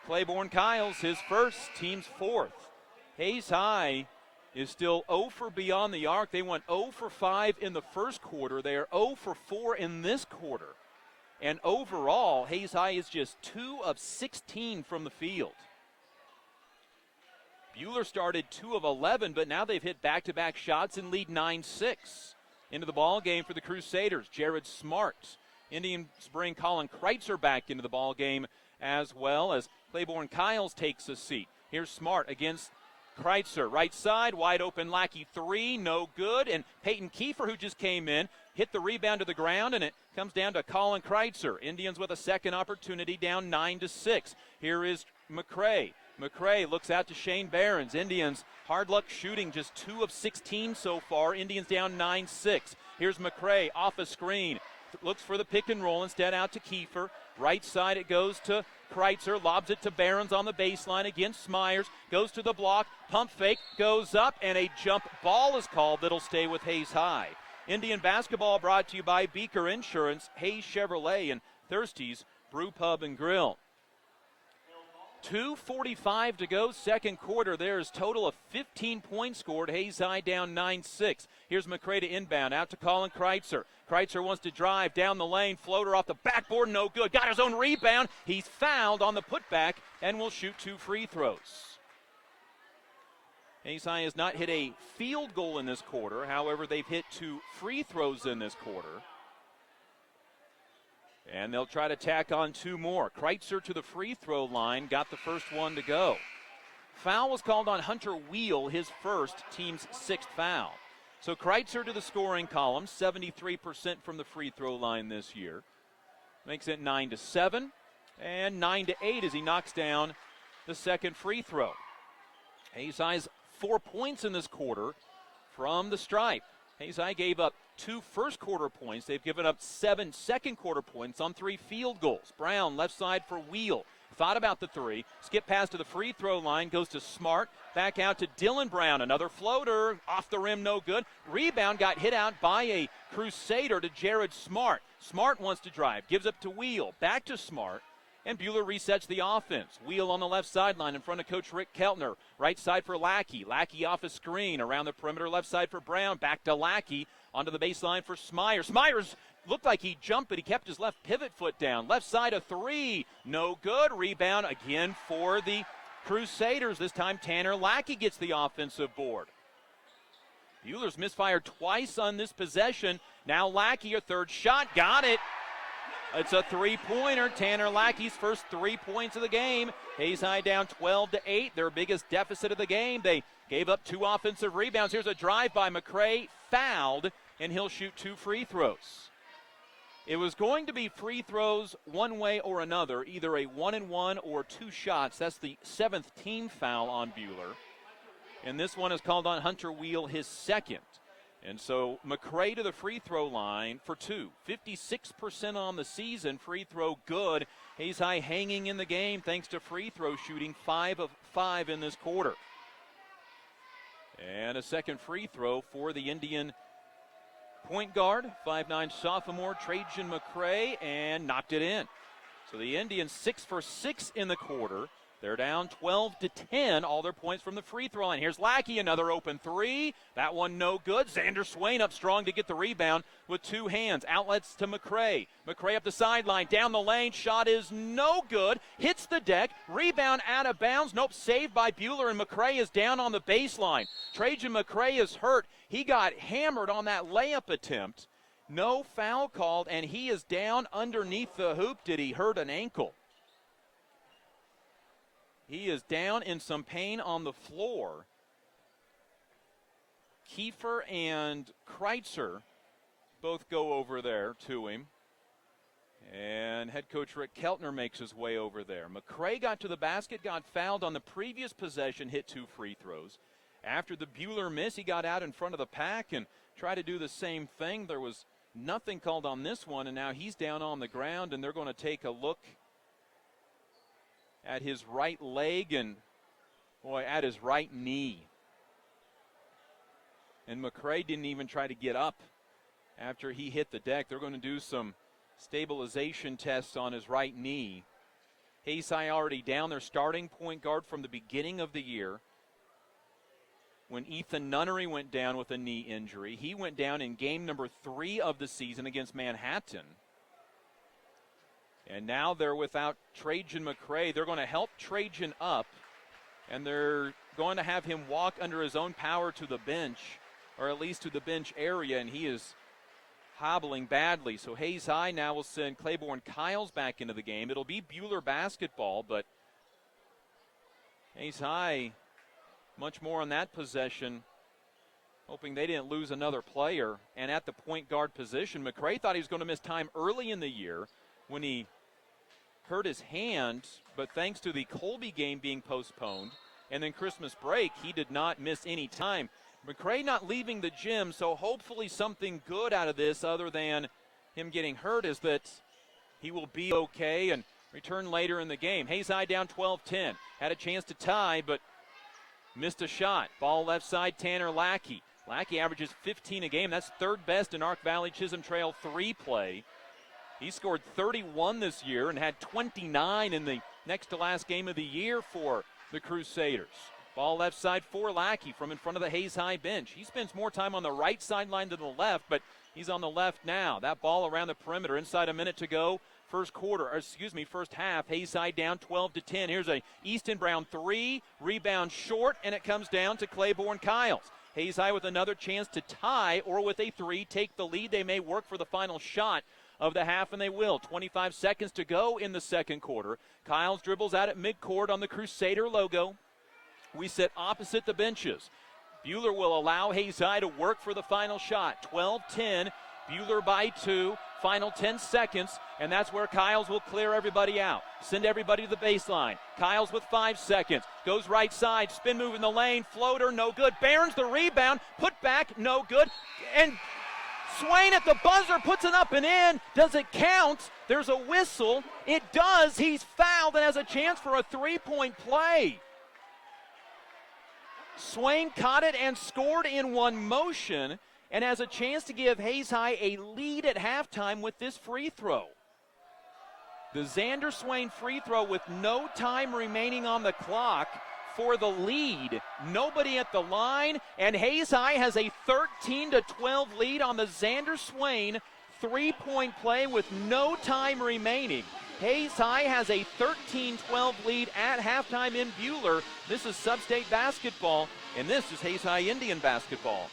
Claiborne Kiles, his first, team's fourth. Hayes High is still 0 for beyond the arc. They went 0 for 5 in the first quarter. They are 0 for 4 in this quarter. And overall, Hayes High is just 2 of 16 from the field. Buhler started 2 of 11, but now they've hit back-to-back shots and lead 9-6. Into the ball game for the Crusaders, Jared Smart. Indians bring Colin Kreitzer back into the ball game as well as Claiborne Kiles takes a seat. Here's Smart against Kreitzer. Right side, wide open Lackey three, no good. And Peyton Kiefer, who just came in, hit the rebound to the ground, and it comes down to Colin Kreitzer. Indians with a second opportunity, down 9-6. Here is McCray. McCray looks out to Shane Barron's. Indians hard luck shooting, just 2 of 16 so far. Indians down 9-6. Here's McCray off a screen. Looks for the pick and roll, instead out to Kiefer. Right side it goes to Kreitzer, lobs it to Barron's on the baseline against Smyers. Goes to the block, pump fake, goes up, and a jump ball is called that'll stay with Hayes High. Indian basketball brought to you by Beaker Insurance, Hayes Chevrolet, and Thirsty's Brew Pub and Grill. 2:45 to go, second quarter. There's total of 15 points scored. Hayes High down 9-6. Here's McCray to inbound, out to Colin Kreitzer. Kreitzer wants to drive down the lane, floater off the backboard, no good. Got his own rebound. He's fouled on the putback and will shoot 2 free throws. Hayes High has not hit a field goal in this quarter. However, they've hit 2 free throws in this quarter. And they'll try to tack on 2 more. Kreitzer to the free throw line, got the first one to go. Foul was called on Hunter Wheel, his first, team's 6th foul. So Kreitzer to the scoring column, 73% from the free throw line this year. Makes it 9-7 and 9-8 as he knocks down the second free throw. Hayes High's 4 points in this quarter from the stripe. Hayes High gave up 2 first quarter points. They've given up 7 second quarter points on 3 field goals. Brown left side for Wheel. Thought about the 3. Skip pass to the free throw line. Goes to Smart. Back out to Dylan Brown. Another floater. Off the rim, no good. Rebound got hit out by a Crusader to Jared Smart. Smart wants to drive. Gives up to Wheel. Back to Smart. And Buhler resets the offense. Wheel on the left sideline in front of Coach Rick Keltner. Right side for Lackey. Lackey off a screen. Around the perimeter, left side for Brown. Back to Lackey. Onto the baseline for Smyers. Smyers looked like he jumped, but he kept his left pivot foot down. Left side a 3. No good. Rebound again for the Crusaders. This time Tanner Lackey gets the offensive board. Buhler's misfired twice on this possession. Now Lackey, a third shot. Got it. It's a 3-pointer. Tanner Lackey's first 3 points of the game. Hayes High down 12-8. Their biggest deficit of the game. They Gave up 2 offensive rebounds. Here's a drive by McCray, fouled, and he'll shoot 2 free throws. It was going to be free throws one way or another, either a 1-and-1 or 2 shots. That's the 7th team foul on Buhler. And this one is called on Hunter Wheel, his 2nd. And so McCray to the free throw line for 2. 56% on the season, free throw good. Hayes High hanging in the game thanks to free throw shooting, 5 of 5 in this quarter. And a second free throw for the Indian point guard, 5'9" sophomore Trajan McCray, and knocked it in. So the Indians 6 for 6 in the quarter. They're down 12-10, all their points from the free throw line. Here's Lackey, another open 3. That one no good. Xander Swain up strong to get the rebound with 2 hands. Outlets to McCray. McCray up the sideline, down the lane. Shot is no good. Hits the deck. Rebound out of bounds. Nope, saved by Buhler, and McCray is down on the baseline. Trajan McCray is hurt. He got hammered on that layup attempt. No foul called, and he is down underneath the hoop. Did he hurt an ankle? He is down in some pain on the floor. Kiefer and Kreitzer both go over there to him. And head coach Rick Keltner makes his way over there. McCray got to the basket, got fouled on the previous possession, hit 2 free throws. After the Buhler miss, he got out in front of the pack and tried to do the same thing. There was nothing called on this one, and now he's down on the ground, and they're going to take a look at his right leg and, boy, at his right knee. And McCray didn't even try to get up after he hit the deck. They're going to do some stabilization tests on his right knee. Hayes High already down their starting point guard from the beginning of the year. When Ethan Nunnery went down with a knee injury, he went down in game number 3 of the season against Manhattan. And now they're without Trajan McCray. They're going to help Trajan up, and they're going to have him walk under his own power to the bench, or at least to the bench area, and he is hobbling badly. So Hayes High now will send Claiborne Kiles back into the game. It'll be Buhler basketball, but Hayes High much more on that possession, hoping they didn't lose another player. And at the point guard position, McCray thought he was going to miss time early in the year when he hurt his hand, but thanks to the Colby game being postponed and then Christmas break, he did not miss any time. McCray not leaving the gym, so hopefully something good out of this other than him getting hurt is that he will be okay and return later in the game. Hayes High down 12-10. Had a chance to tie, but missed a shot. Ball left side, Tanner Lackey. Lackey averages 15 a game. That's 3rd best in Arc Valley Chisholm Trail 3 play. He scored 31 this year and had 29 in the next to last game of the year for the Crusaders. Ball left side for Lackey from in front of the Hayes High bench. He spends more time on the right sideline than the left, but he's on the left now. That ball around the perimeter, inside a minute to go. First half. Hayes High down 12-10. Here's a Easton Brown 3, rebound short, and it comes down to Claiborne Kiles. Hayes High with another chance to tie or with a 3 take the lead. They may work for the final shot of the half, and they will. 25 seconds to go in the second quarter. Kiles dribbles out at midcourt on the Crusader logo. We sit opposite the benches. Buhler will allow Hayes High to work for the final shot. 12-10, Buhler by 2, final 10 seconds, and that's where Kiles will clear everybody out. Send everybody to the baseline. Kiles with 5 seconds. Goes right side, spin move in the lane, floater, no good. Barons the rebound, put back, no good. And Swain at the buzzer puts it up and in. Does it count? There's a whistle. It does. He's fouled and has a chance for a 3-point play. Swain caught it and scored in one motion and has a chance to give Hayes High a lead at halftime with this free throw. The Xander Swain free throw with no time remaining on the clock for the lead. Nobody at the line, and Hayes High has a 13-12 lead on the Xander Swain 3-point play with no time remaining. Hayes High has a 13-12 lead at halftime in Buhler. This is Sub-State basketball, and this is Hayes High Indian basketball.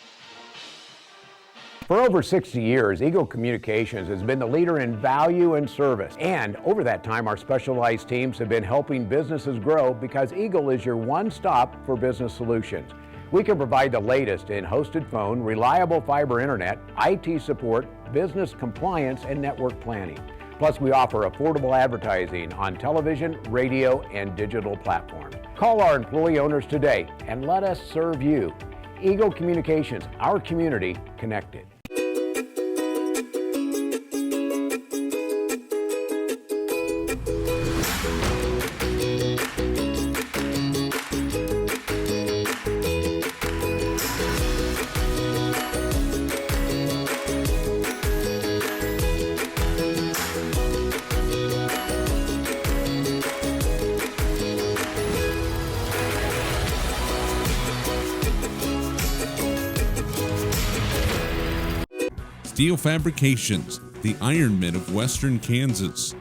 For over 60 years, Eagle Communications has been the leader in value and service. And over that time, our specialized teams have been helping businesses grow because Eagle is your one stop for business solutions. We can provide the latest in hosted phone, reliable fiber internet, IT support, business compliance, and network planning. Plus, we offer affordable advertising on television, radio, and digital platforms. Call our employee owners today and let us serve you. Eagle Communications, our community connected. Steel Fabrications, the Iron Men of Western Kansas.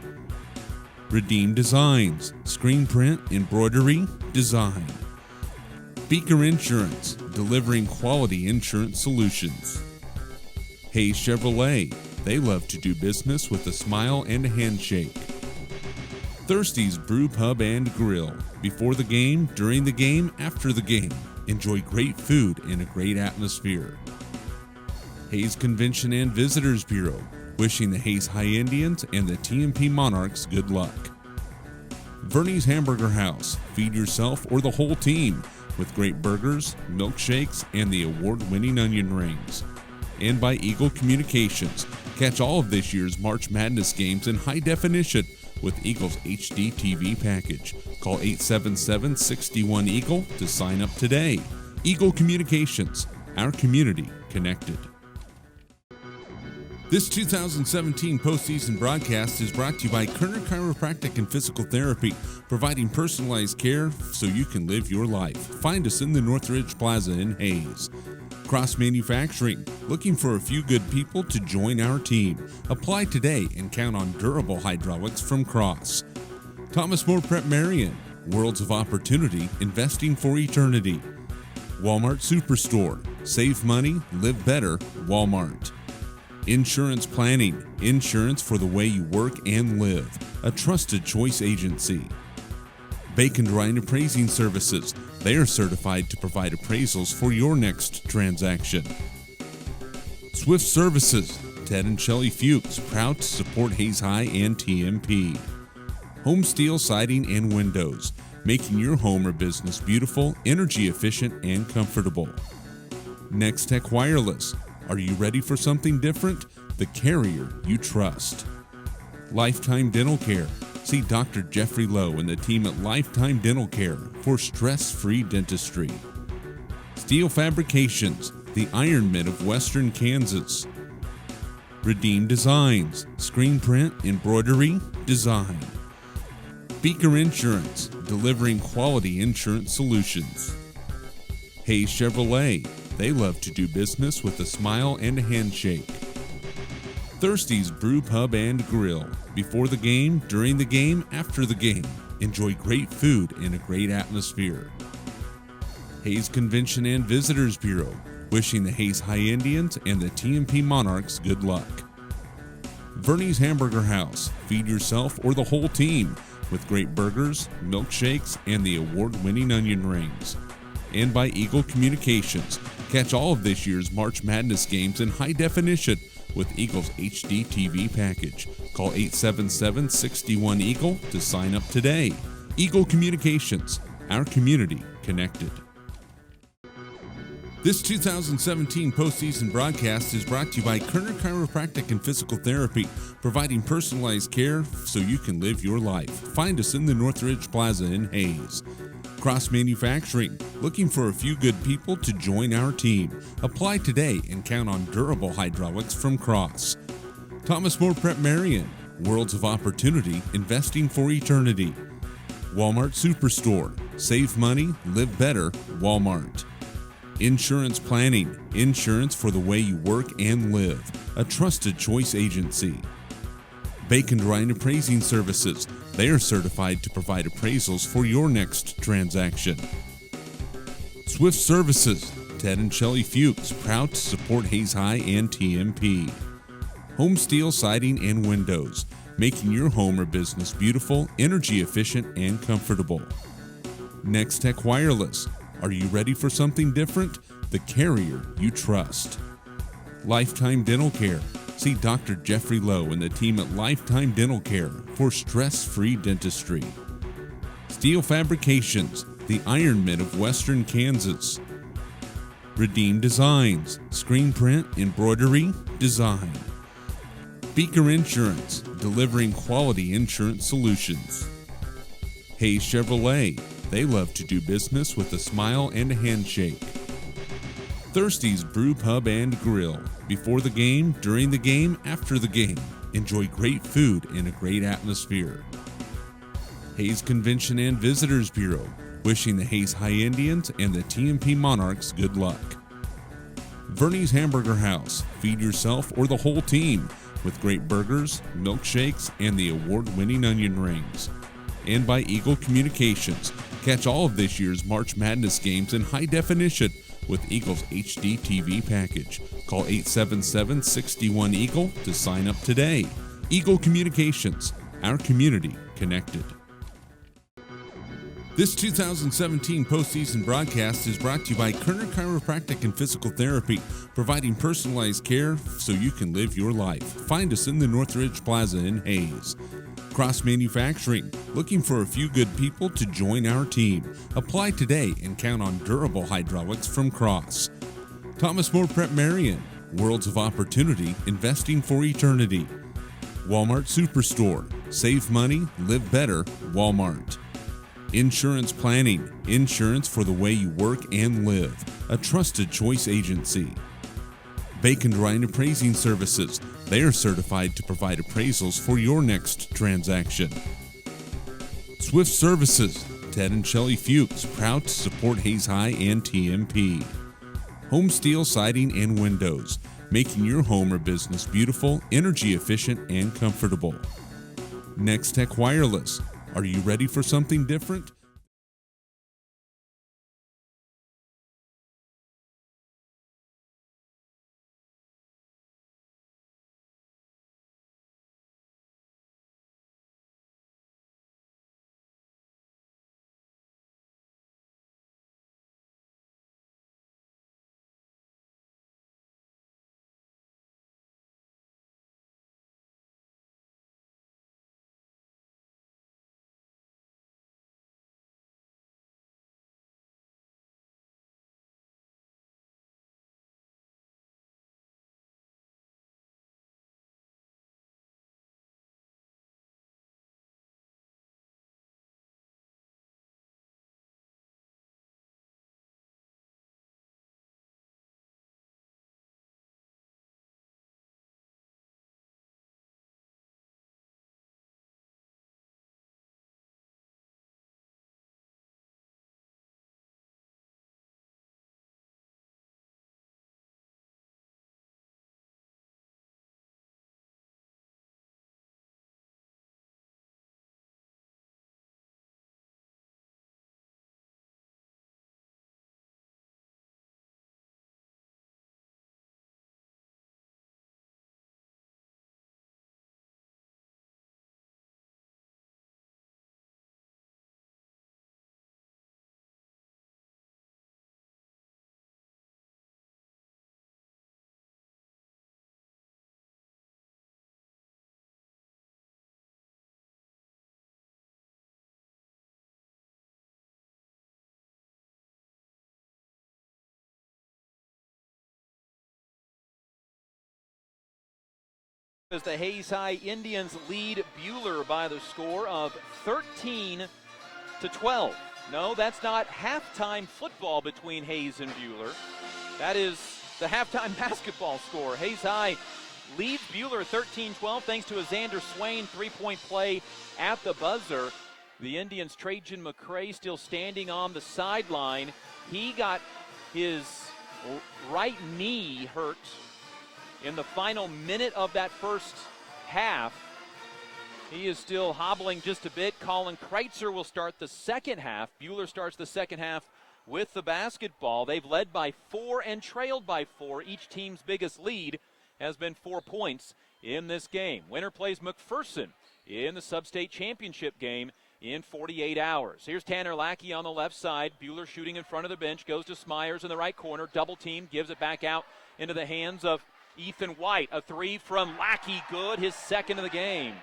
Redeem Designs, screen print, embroidery, design. Beaker Insurance, delivering quality insurance solutions. Hayes Chevrolet, they love to do business with a smile and a handshake. Thirsty's Brew Pub and Grill, before the game, during the game, after the game. Enjoy great food and a great atmosphere. Hayes Convention and Visitors Bureau, wishing the Hayes High Indians and the TMP Monarchs good luck. Verney's Hamburger House, feed yourself or the whole team with great burgers, milkshakes, and the award-winning onion rings. And by Eagle Communications, catch all of this year's March Madness games in high definition with Eagle's HD TV package. Call 877-61-EAGLE to sign up today. Eagle Communications, our community connected. This 2017 postseason broadcast is brought to you by Kerner Chiropractic and Physical Therapy, providing personalized care so you can live your life. Find us in the Northridge Plaza in Hayes. Cross Manufacturing, looking for a few good people to join our team. Apply today and count on durable hydraulics from Cross. Thomas More Prep Marion, worlds of opportunity, investing for eternity. Walmart Superstore, save money, live better, Walmart. Insurance Planning, insurance for the way you work and live. A trusted choice agency. Bacon Dry and Appraising Services. They are certified to provide appraisals for your next transaction. Swift Services. Ted and Shelley Fuchs, proud to support Hayes High and TMP. Home Steel Siding and Windows. Making your home or business beautiful, energy efficient, and comfortable. Next Tech Wireless. Are you ready for something different? The carrier you trust. Lifetime Dental Care. See Dr. Jeffrey Lowe and the team at Lifetime Dental Care for stress-free dentistry. Steel Fabrications, the Iron Men of Western Kansas. Redeem Designs, screen print, embroidery, design. Beaker Insurance, delivering quality insurance solutions. Hayes Chevrolet, they love to do business with a smile and a handshake. Thirsty's Brew Pub and Grill, before the game, during the game, after the game. Enjoy great food and a great atmosphere. Hayes Convention and Visitors Bureau, wishing the Hayes High Indians and the TMP Monarchs good luck. Verney's Hamburger House, feed yourself or the whole team with great burgers, milkshakes, and the award-winning onion rings. And by Eagle Communications, catch all of this year's March Madness games in high definition with Eagle's HD TV package. Call 877-61-EAGLE to sign up today. Eagle Communications, our community connected. This 2017 postseason broadcast is brought to you by Kerner Chiropractic and Physical Therapy, providing personalized care so you can live your life. Find us in the Northridge Plaza in Hayes. Cross Manufacturing, looking for a few good people to join our team. Apply today and count on durable hydraulics from Cross. Thomas More Prep Marion, worlds of opportunity, investing for eternity. Walmart Superstore, save money, live better, Walmart. Insurance Planning, insurance for the way you work and live. A trusted choice agency. Bacon Dry and Appraising Services. They are certified to provide appraisals for your next transaction. Swift Services. Ted and Shelley Fuchs, proud to support Hayes High and TMP. Home Steel Siding and Windows. Making your home or business beautiful, energy efficient, and comfortable. Next Tech Wireless. Are you ready for something different? The carrier you trust. Lifetime Dental Care. See Dr. Jeffrey Lowe and the team at Lifetime Dental Care for stress-free dentistry. Steel Fabrications, the Iron Men of Western Kansas. Redeem Designs, screen print, embroidery, design. Beaker Insurance, delivering quality insurance solutions. Hayes Chevrolet, they love to do business with a smile and a handshake. Thirsty's Brew Pub and Grill, before the game, during the game, after the game. Enjoy great food in a great atmosphere. Hayes Convention and Visitors Bureau, wishing the Hayes High Indians and the TMP Monarchs good luck. Vernie's Hamburger House, feed yourself or the whole team with great burgers, milkshakes, and the award-winning onion rings. And by Eagle Communications, catch all of this year's March Madness games in high definition with Eagle's HD TV package. Call 877-61-EAGLE to sign up today. Eagle Communications, our community connected. This 2017 postseason broadcast is brought to you by Kerner Chiropractic and Physical Therapy, providing personalized care so you can live your life. Find us in the Northridge Plaza in Hayes. Cross Manufacturing, looking for a few good people to join our team. Apply today and count on durable hydraulics from Cross. Thomas More Prep Marion, worlds of opportunity, investing for eternity. Walmart Superstore, save money, live better, Walmart. Insurance Planning, insurance for the way you work and live, a trusted choice agency. Bacon Dry and Appraising Services, they are certified to provide appraisals for your next transaction. Swift Services, Ted and Shelley Fuchs, proud to support Hayes High and TMP. Home Steel Siding and Windows, making your home or business beautiful, energy efficient, and comfortable. Next Tech Wireless, are you ready for something different? As the Hayes High Indians lead Buhler by the score of 13-12. No, that's not halftime football between Hayes and Buhler. That is the halftime basketball score. Hayes High leads Buhler 13-12 thanks to a Xander Swain three-point play at the buzzer. The Indians' Trajan McCray still standing on the sideline. He got his right knee hurt in the final minute of that first half. He is still hobbling just a bit. Colin Kreitzer will start the second half. Buhler starts the second half with the basketball. They've led by 4 and trailed by 4. Each team's biggest lead has been 4 points in this game. Winner plays McPherson in the Sub-State Championship game in 48 hours. Here's Tanner Lackey on the left side. Buhler shooting in front of the bench, goes to Smyers in the right corner. Double team, gives it back out into the hands of Ethan White. A three from Lackey, good, his second of the game.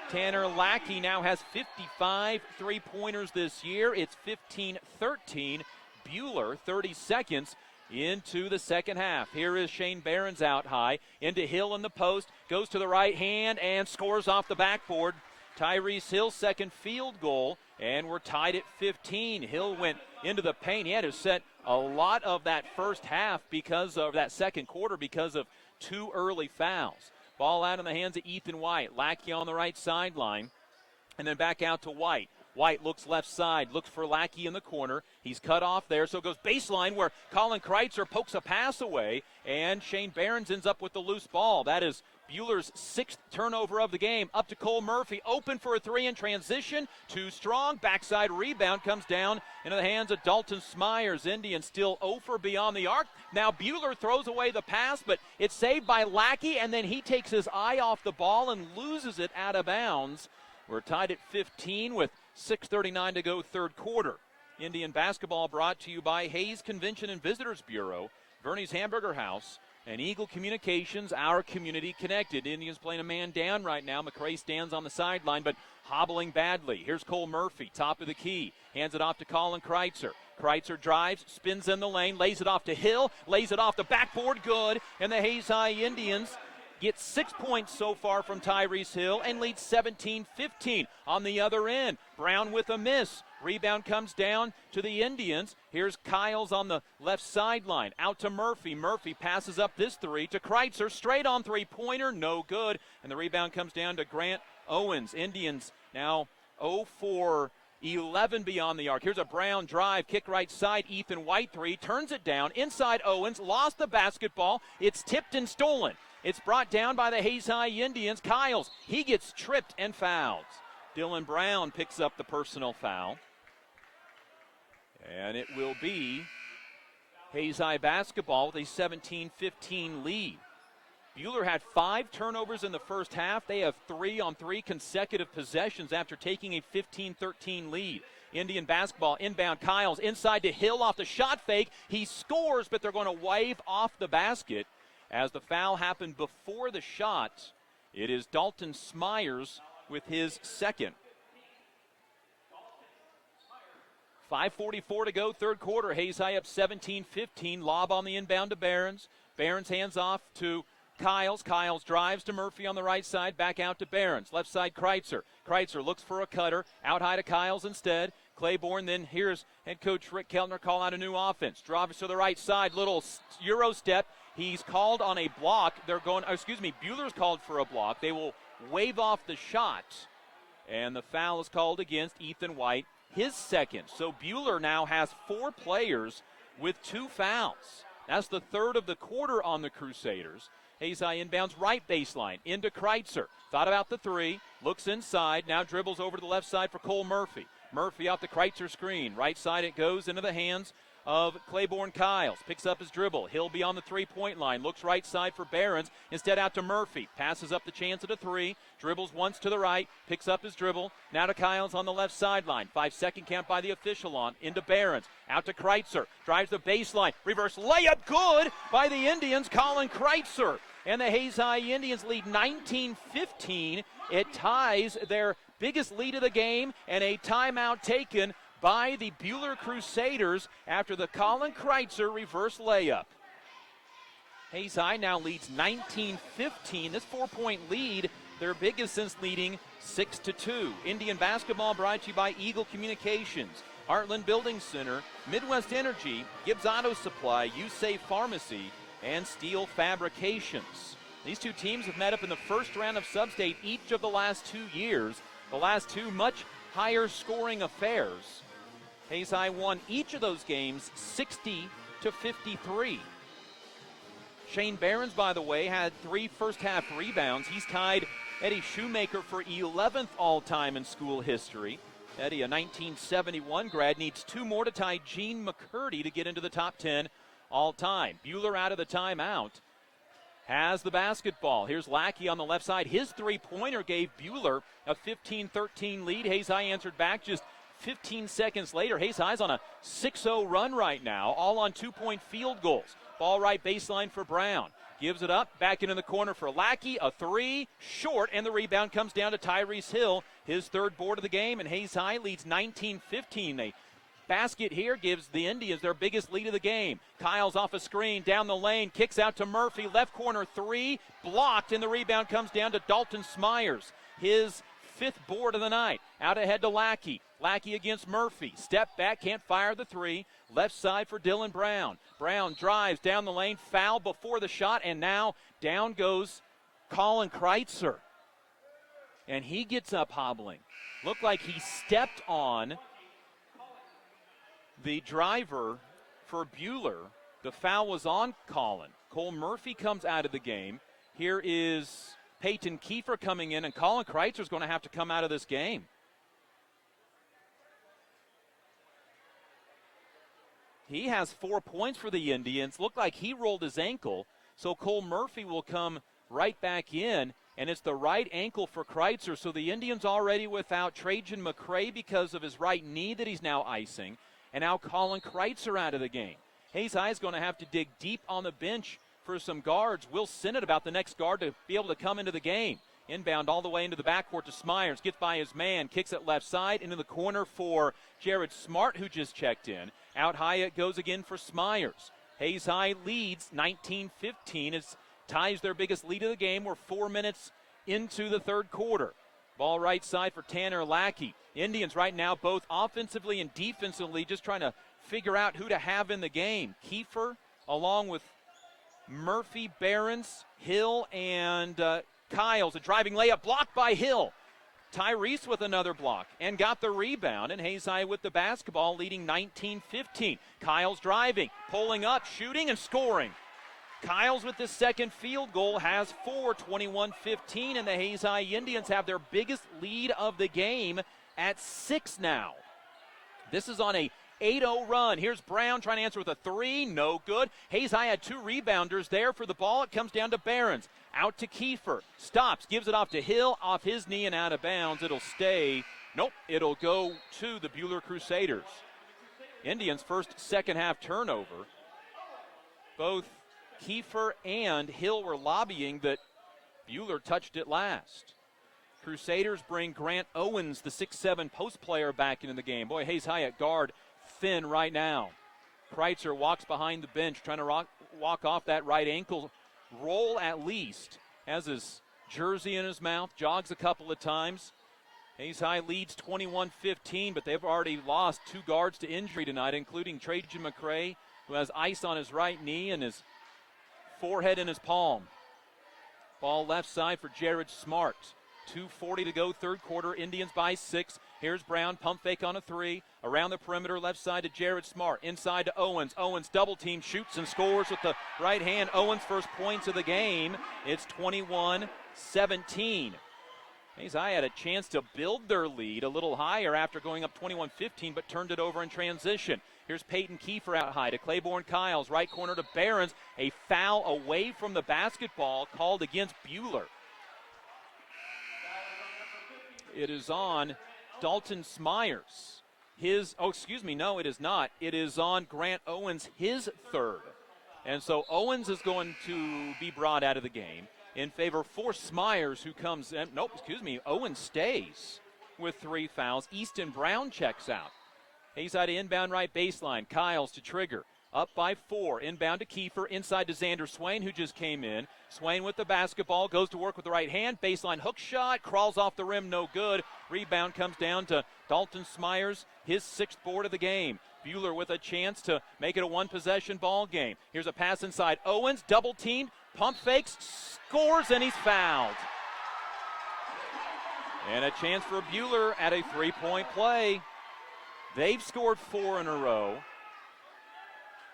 Tanner Lackey now has 55 three-pointers this year. It's 15-13. Buhler, 30 seconds into the second half. Here is Shane Behrens out high, into Hill in the post, goes to the right hand and scores off the backboard. Tyrese Hill's second field goal, and we're tied at 15. Hill went into the paint. He had to set a lot of that first half because of that second quarter because of two early fouls. Ball out in the hands of Ethan White. Lackey on the right sideline, and then back out to White. White looks left side, looks for Lackey in the corner. He's cut off there, so it goes baseline where Colin Kreitzer pokes a pass away, and Shane Behrens ends up with the loose ball. That is Buhler's sixth turnover of the game. Up to Cole Murphy, open for a three in transition. Too strong, backside rebound comes down into the hands of Dalton Smyers. Indians still 0 for beyond the arc. Now Buhler throws away the pass, but it's saved by Lackey, and then he takes his eye off the ball and loses it out of bounds. We're tied at 15 with 6:39 to go, third quarter. Indian basketball brought to you by Hayes Convention and Visitors Bureau, Verney's Hamburger House, and Eagle Communications, our community connected. Indians playing a man down right now. McRae stands on the sideline, but hobbling badly. Here's Cole Murphy, top of the key. Hands it off to Colin Kreitzer. Kreitzer drives, spins in the lane, lays it off to Hill, lays it off the backboard, good. And the Hayes High Indians get 6 points so far from Tyrese Hill and lead 17-15 on the other end. Brown with a miss. Rebound comes down to the Indians. Here's Kyles on the left sideline. Out to Murphy. Murphy passes up this three to Kreitzer. Straight on three-pointer. No good. And the rebound comes down to Grant Owens. Indians now 0 for 11 beyond the arc. Here's a Brown drive. Kick right side. Ethan White three. Turns it down. Inside Owens. Lost the basketball. It's tipped and stolen. It's brought down by the Hayes High Indians. Kyles, he gets tripped and fouled. Dylan Brown picks up the personal foul. And it will be Hayes High basketball with a 17-15 lead. Buhler had 5 turnovers in the first half. They have 3 on 3 consecutive possessions after taking a 15-13 lead. Indian basketball inbound. Kyles inside to Hill off the shot fake. He scores, but they're going to wave off the basket. As the foul happened before the shot, it is Dalton Smyers with his second. 5:44 to go, third quarter. Hayes High up 17-15. Lob on the inbound to Behrens. Behrens hands off to Kyles. Kyles drives to Murphy on the right side. Back out to Behrens. Left side Kreitzer. Kreitzer looks for a cutter. Out high to Kyles instead. Claiborne, then here's head coach Rick Keltner call out a new offense. Drives to the right side. Little Euro step. He's called on a block. Buhler's called for a block. They will wave off the shot. And the foul is called against Ethan White, his second. So Buhler now has 4 players with 2 fouls. That's the third of the quarter on the Crusaders. Hayes High inbounds right baseline into Kreitzer. Thought about the three. Looks inside. Now dribbles over to the left side for Cole Murphy. Murphy off the Kreitzer screen. Right side it goes into the hands of Claiborne Kyles. Picks up his dribble. He'll be on the three-point line. Looks right side for Behrens. Instead out to Murphy. Passes up the chance at a three. Dribbles once to the right. Picks up his dribble. Now to Kyles on the left sideline. 5-second count by the official on. Into Behrens. Out to Kreitzer. Drives the baseline. Reverse layup. Good by the Indians. Colin Kreitzer. And the Hayes High Indians lead 19-15. It ties their biggest lead of the game, and a timeout taken by the Buhler Crusaders after the Colin Kreitzer reverse layup. Hayes High now leads 19-15. This 4-point lead, their biggest since leading 6-2. Indian basketball brought to you by Eagle Communications, Heartland Building Center, Midwest Energy, Gibbs Auto Supply, USAFE Pharmacy, and Steel Fabrications. These two teams have met up in the first round of Sub-State each of the last 2 years. The last 2 much higher scoring affairs. Hayes High won each of those games 60-53. Shane Behrens, by the way, had 3 first-half rebounds. He's tied Eddie Shoemaker for 11th all-time in school history. Eddie, a 1971 grad, needs 2 more to tie Gene McCurdy to get into the top 10 all-time. Buhler out of the timeout. has the basketball. Here's Lackey on the left side. His three-pointer gave Buhler a 15-13 lead. Hayes High answered back just 15 seconds later. Hayes High's on a 6-0 run right now, all on two-point field goals. Ball right baseline for Brown. Gives it up, back into the corner for Lackey. A three, short, and the rebound comes down to Tyrese Hill, his third board of the game, and Hayes High leads 19-15. They basket here gives the Indians their biggest lead of the game. Kyle's off a screen, down the lane, kicks out to Murphy, left corner three, blocked, and the rebound comes down to Dalton Smyers, his fifth board of the night. Out ahead to Lackey. Lackey against Murphy. Step back, can't fire the three. Left side for Dylan Brown. Brown drives down the lane, foul before the shot, and now down goes Colin Kreitzer. And he gets up hobbling. Looked like he stepped on the driver for Buhler. The foul was on Colin. Cole Murphy comes out of the game. Here is Peyton Kiefer coming in, and Colin Kreitzer is going to have to come out of this game. He has 4 points for the Indians. Looked like he rolled his ankle, so Cole Murphy will come right back in, and it's the right ankle for Kreitzer. So the Indians already without Trajan McCray because of his right knee that he's now icing, and now Colin Kreitzer out of the game. Hayes High is going to have to dig deep on the bench for some guards. Will Sinnott about the next guard to be able to come into the game. Inbound all the way into the backcourt to Smyers. Gets by his man. Kicks it left side into the corner for Jared Smart, who just checked in. Out high it goes again for Smyers. Hayes High leads 19-15. It ties their biggest lead of the game. We're 4 minutes into the third quarter. Ball right side for Tanner Lackey. Indians right now both offensively and defensively just trying to figure out who to have in the game. Kiefer along with Murphy, Behrens, Hill, and Kyles. A driving layup blocked by Hill. Tyrese with another block and got the rebound, and Hayes High with the basketball leading 19-15. Kyles driving, pulling up, shooting, and scoring. Kyles with the second field goal has 4, 21-15, and the Hayes High Indians have their biggest lead of the game at 6 now. This is on a 8-0 run. Here's Brown trying to answer with a three. No good. Hayes High had two rebounders there for the ball. It comes down to Behrens. Out to Kiefer. Stops. Gives it off to Hill. Off his knee and out of bounds. It'll stay. Nope. It'll go to the Buhler Crusaders. Indians' first second half turnover. Both Kiefer and Hill were lobbying that Buhler touched it last. Crusaders bring Grant Owens, the 6'7 post player, back into the game. Boy, Hayes High at guard thin right now. Kreitzer walks behind the bench trying to walk off that right ankle roll at least. Has his jersey in his mouth, jogs a couple of times. Hayes High leads 21-15, but they've already lost two guards to injury tonight, including Trajan McCray, who has ice on his right knee and his forehead in his palm. Ball left side for Jared Smart. 2:40 to go, third quarter. Indians by 6. Here's Brown, pump fake on a three. Around the perimeter, left side to Jared Smart. Inside to Owens. Owens double team, shoots and scores with the right hand. Owens' first points of the game. It's 21-17. Hayes High had a chance to build their lead a little higher after going up 21-15, but turned it over in transition. Here's Peyton Kiefer out high to Claiborne Kyles. Right corner to Behrens. A foul away from the basketball called against Buhler. It is on Dalton Smyers. It is not. It is on Grant Owens, his third. And so Owens is going to be brought out of the game in favor for Smyers, who comes in. Owens stays with 3 fouls. Easton Brown checks out. Hayes High to inbound right baseline. Kyles to trigger. Up by 4. Inbound to Kiefer. Inside to Xander Swain, who just came in. Swain with the basketball. Goes to work with the right hand. Baseline hook shot. Crawls off the rim. No good. Rebound comes down to Dalton Smyers, his 6th board of the game. Buhler with a chance to make it a one-possession ball game. Here's a pass inside. Owens, double teamed. Pump fakes. Scores, and he's fouled. And a chance for Buhler at a 3-point play. They've scored 4 in a row.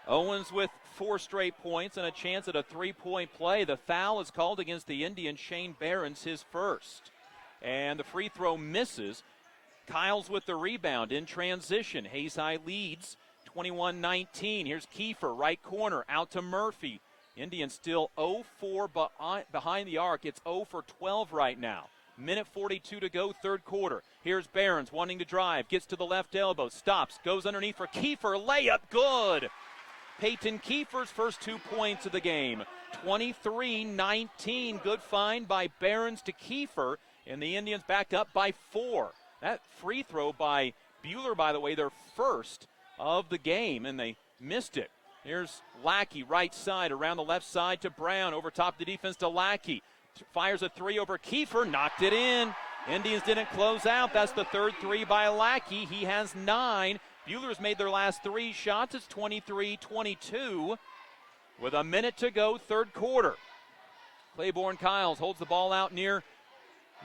Owens with 4 straight points and a chance at a 3-point play. The foul is called against the Indians. Shane Behrens, his first. And the free throw misses. Kyles with the rebound in transition. Hayes High leads 21-19. Here's Kiefer, right corner, out to Murphy. Indians still 0-4 behind the arc. It's 0 for 12 right now. Minute 42 to go, third quarter. Here's Behrens wanting to drive. Gets to the left elbow. Stops. Goes underneath for Kiefer. Layup. Good. Peyton Kiefer's first 2 points of the game. 23-19. Good find by Behrens to Kiefer. And the Indians back up by 4. That free throw by Buhler, by the way, their first of the game, and they missed it. Here's Lackey, right side, around the left side to Brown. Over top the defense to Lackey. Fires a 3 over Kiefer, knocked it in. Indians didn't close out. That's the third 3 by Lackey. He has 9. Buhler's made their last 3 shots. It's 23-22 with a minute to go, third quarter. Claiborne Kyles holds the ball out near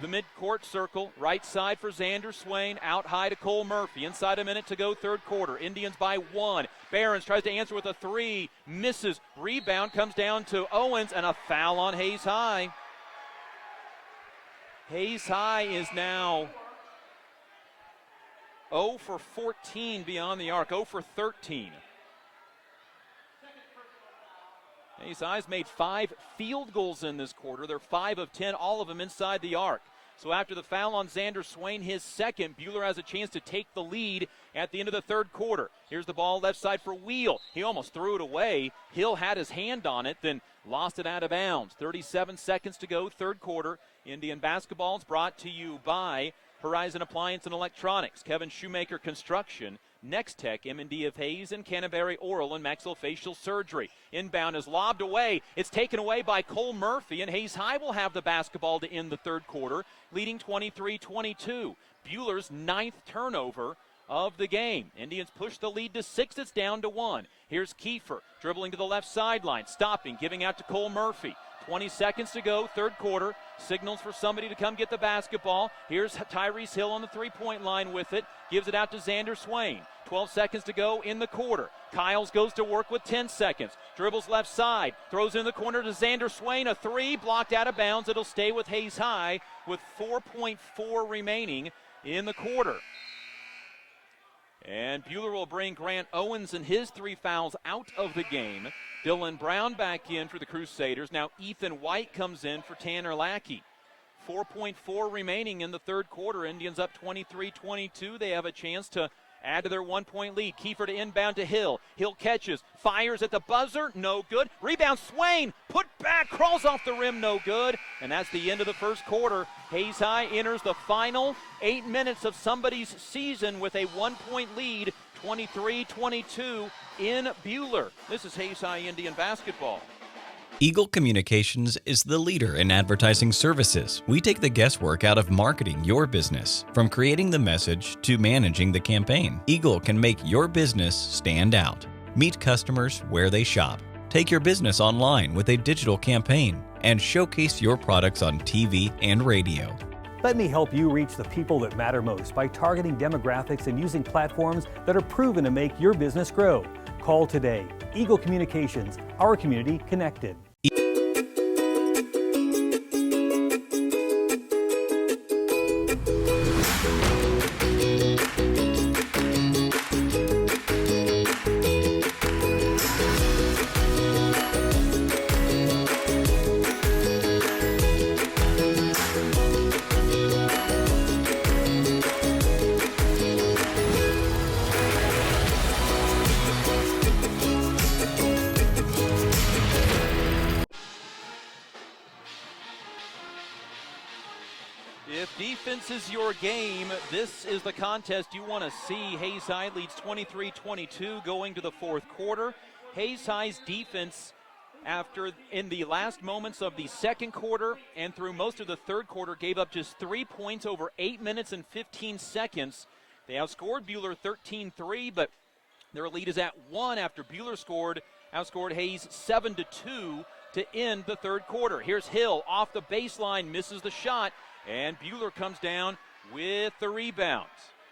the midcourt circle. Right side for Xander Swain. Out high to Cole Murphy. Inside a minute to go, third quarter. Indians by 1. Behrens tries to answer with a 3. Misses. Rebound comes down to Owens, and a foul on Hayes High. Hayes High is now 0 for 14 beyond the arc. 0 for 13. Hayes High's made 5 field goals in this quarter. They're 5 of 10, all of them inside the arc. So after the foul on Xander Swain, his second, Buhler has a chance to take the lead at the end of the third quarter. Here's the ball left side for Wheel. He almost threw it away. Hill had his hand on it, then lost it out of bounds. 37 seconds to go, third quarter. Indian basketball is brought to you by Horizon Appliance and Electronics, Kevin Shoemaker Construction, Next Tech, M&D of Hayes, and Canterbury Oral and Maxillofacial Surgery. Inbound is lobbed away. It's taken away by Cole Murphy, and Hayes High will have the basketball to end the third quarter, leading 23-22. Buhler's 9th turnover of the game. Indians push the lead to 6. It's down to 1. Here's Kiefer dribbling to the left sideline, stopping, giving out to Cole Murphy. 20 seconds to go, third quarter. Signals for somebody to come get the basketball. Here's Tyrese Hill on the three-point line with it. Gives it out to Xander Swain. 12 seconds to go in the quarter. Kyles goes to work with 10 seconds. Dribbles left side. Throws in the corner to Xander Swain. A 3 blocked out of bounds. It'll stay with Hayes High with 4.4 remaining in the quarter. And Buhler will bring Grant Owens and his 3 fouls out of the game. Dylan Brown back in for the Crusaders. Now Ethan White comes in for Tanner Lackey. 4.4 remaining in the third quarter. Indians up 23-22. They have a chance to add to their 1-point lead. Kiefer to inbound to Hill. Hill catches, fires at the buzzer, no good. Rebound, Swain, put back, crawls off the rim, no good. And that's the end of the first quarter. Hayes High enters the final 8 minutes of somebody's season with a 1-point lead, 23-22 in Buhler. This is Hayes High Indian basketball. Eagle Communications is the leader in advertising services. We take the guesswork out of marketing your business. From creating the message to managing the campaign, Eagle can make your business stand out. Meet customers where they shop. Take your business online with a digital campaign and showcase your products on TV and radio. Let me help you reach the people that matter most by targeting demographics and using platforms that are proven to make your business grow. Call today. Eagle Communications, our community connected. If defense is your game, this is the contest you want to see. Hayes High leads 23-22 going to the fourth quarter. Hayes High's defense, in the last moments of the second quarter and through most of the third quarter, gave up just 3 points over 8 minutes and 15 seconds. They outscored Buhler 13-3, but their lead is at 1 after Buhler outscored Hayes 7-2 to end the third quarter. Here's Hill off the baseline, misses the shot, and Buhler comes down with the rebounds.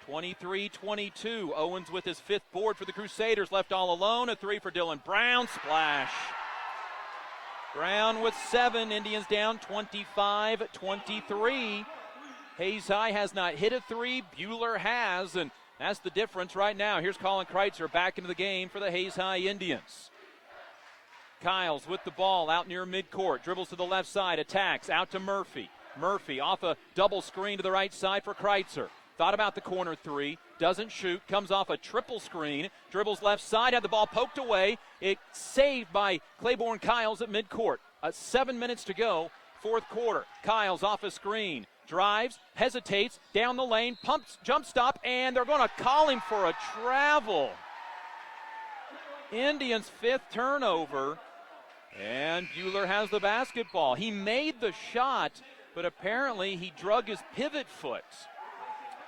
23-22. Owens with his 5th board for the Crusaders, left all alone. A 3 for Dylan Brown. Splash. Brown with 7. Indians down 25-23. Hayes High has not hit a 3. Buhler has, and that's the difference right now. Here's Colin Kreitzer back into the game for the Hayes High Indians. Kyles with the ball out near midcourt. Dribbles to the left side. Attacks. Out to Murphy. Murphy off a double screen to the right side for Kreitzer. Thought about the corner three. Doesn't shoot. Comes off a triple screen. Dribbles left side. Had the ball poked away. It saved by Claiborne Kyles at midcourt. 7 minutes to go. Fourth quarter. Kyles off a screen. Drives. Hesitates. Down the lane. Pumps. Jump stop. And they're going to call him for a travel. Indians' fifth turnover. And Buhler has the basketball. He made the shot, but apparently he drug his pivot foot.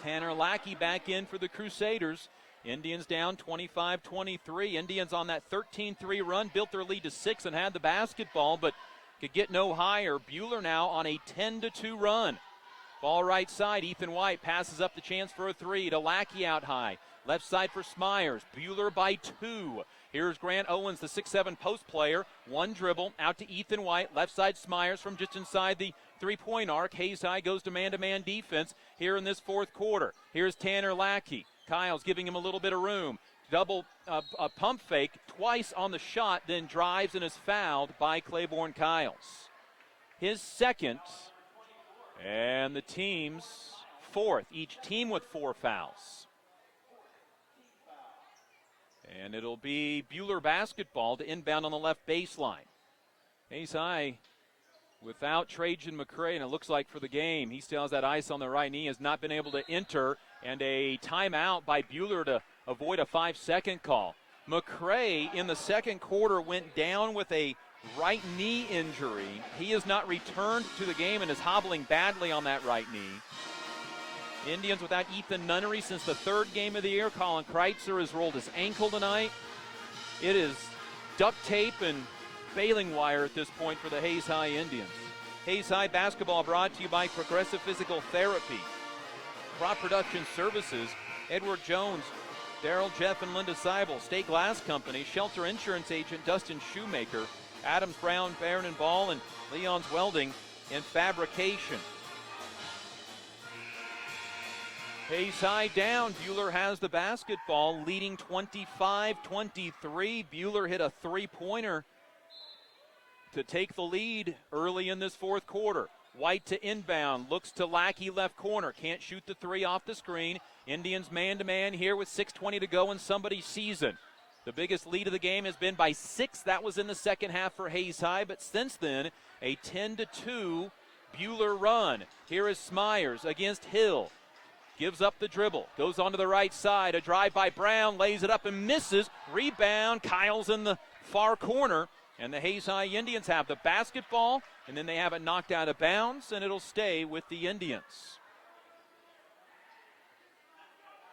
Tanner Lackey back in for the Crusaders. Indians down 25-23. Indians on that 13-3 run, built their lead to 6 and had the basketball, but could get no higher. Buhler now on a 10-2 run. Ball right side, Ethan White passes up the chance for a three to Lackey out high. Left side for Smyers. Buhler by 2. Here's Grant Owens, the 6'7 post player. One dribble out to Ethan White. Left side Smyers from just inside the three-point arc. Hayes High goes to man-to-man defense here in this fourth quarter. Here's Tanner Lackey. Kyles giving him a little bit of room. Double a pump fake twice on the shot, then drives and is fouled by Claiborne Kyles. His second, and the team's fourth. Each team with 4 fouls. And it'll be Buhler basketball to inbound on the left baseline. Hayes High without Trajan McCray, and it looks like for the game, he still has that ice on the right knee, has not been able to enter, and a timeout by Buhler to avoid a 5-second call. McCray in the second quarter went down with a right knee injury. He has not returned to the game and is hobbling badly on that right knee. Indians without Ethan Nunnery since the third game of the year. Colin Kreitzer has rolled his ankle tonight. It is duct tape and baling wire at this point for the Hayes High Indians. Hayes High basketball brought to you by Progressive Physical Therapy, Crop Production Services, Edward Jones, Daryl, Jeff, and Linda Seibel, State Glass Company, Shelter Insurance Agent Dustin Shoemaker, Adams Brown, Barron and Ball, and Leon's Welding and Fabrication. Hayes High down. Buhler has the basketball, leading 25-23. Buhler hit a three-pointer to take the lead early in this fourth quarter. White to inbound, looks to Lackey left corner, can't shoot the three off the screen. Indians man-to-man here with 6:20 to go in somebody's season. The biggest lead of the game has been by 6. That was in the second half for Hayes High, but since then, a 10-2 Buhler run. Here is Smyers against Hill. Gives up the dribble, goes onto the right side, a drive by Brown, lays it up and misses. Rebound, Kyle's in the far corner, and the Hayes High Indians have the basketball, and then they have it knocked out of bounds, and it'll stay with the Indians.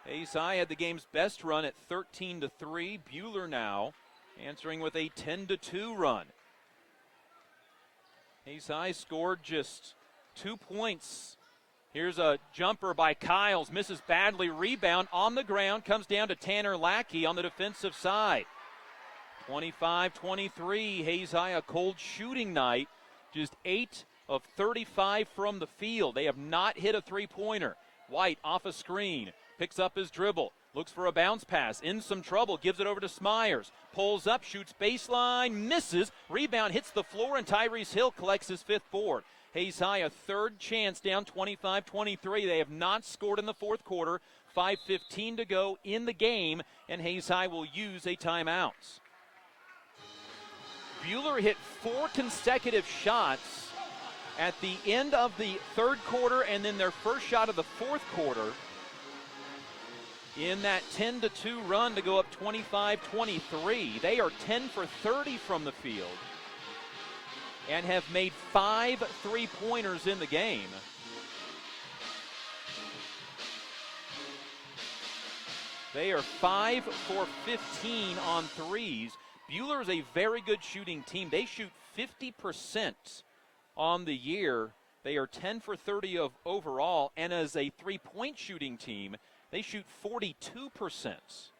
Hayes High had the game's best run at 13-3. Buhler now answering with a 10-2 run. Hayes High scored just 2 points. Here's a jumper by Kyles, misses badly, rebound on the ground, comes down to Tanner Lackey on the defensive side. 25-23, Hayes High, a cold shooting night, just 8 of 35 from the field. They have not hit a three-pointer. White off a screen, picks up his dribble, looks for a bounce pass, in some trouble, gives it over to Smyers, pulls up, shoots baseline, misses, rebound hits the floor, and Tyrese Hill collects his 5th board. Hayes High, a third chance, down 25-23. They have not scored in the fourth quarter. 5:15 to go in the game, and Hayes High will use a timeout. Buhler hit 4 consecutive shots at the end of the third quarter and then their first shot of the fourth quarter in that 10-2 run to go up 25-23. They are 10 for 30 from the field and have made 5 three-pointers in the game. They are 5 for 15 on threes. Buhler is a very good shooting team. They shoot 50% on the year. They are 10 for 30 of overall, and as a three-point shooting team, they shoot 42%.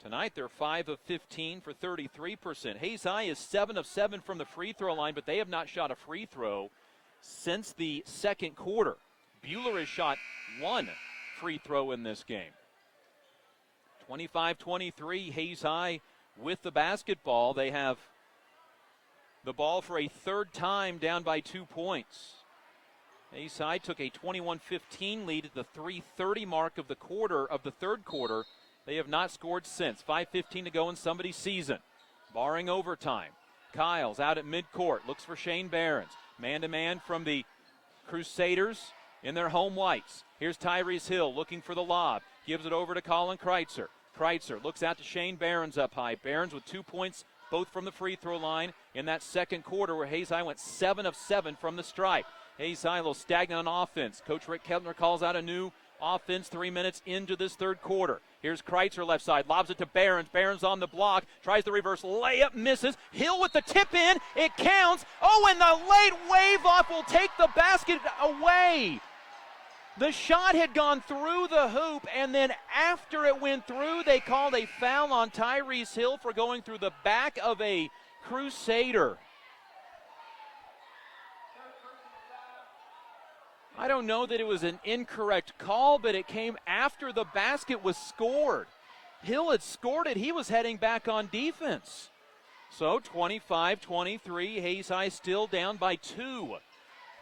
Tonight, they're 5 of 15 for 33%. Hayes High is 7 of 7 from the free throw line, but they have not shot a free throw since the second quarter. Buhler has shot 1 free throw in this game. 25-23, Hayes High with the basketball. They have the ball for a third time, down by 2 points. Hayes High took a 21-15 lead at the 3:30 mark of the third quarter. They have not scored since. 5:15 to go in somebody's season. Barring overtime. Kyles out at midcourt, looks for Shane Behrens. Man-to-man from the Crusaders in their home whites. Here's Tyrese Hill looking for the lob. Gives it over to Colin Kreitzer. Kreitzer looks out to Shane Behrens up high. Behrens with 2 points, both from the free throw line in that second quarter where Hayes High went 7 of 7 from the stripe. Hayes High a little stagnant on offense. Coach Rick Keltner calls out a new offense 3 minutes into this third quarter. Here's Kreitzer left side, lobs it to Behrens. Behrens on the block, tries the reverse layup, misses. Hill with the tip in, it counts. Oh, and the late wave off will take the basket away. The shot had gone through the hoop, and then after it went through, they called a foul on Tyrese Hill for going through the back of a Crusader. I don't know that it was an incorrect call, but it came after the basket was scored. Hill had scored it. He was heading back on defense. So 25-23, Hayes High still down by 2.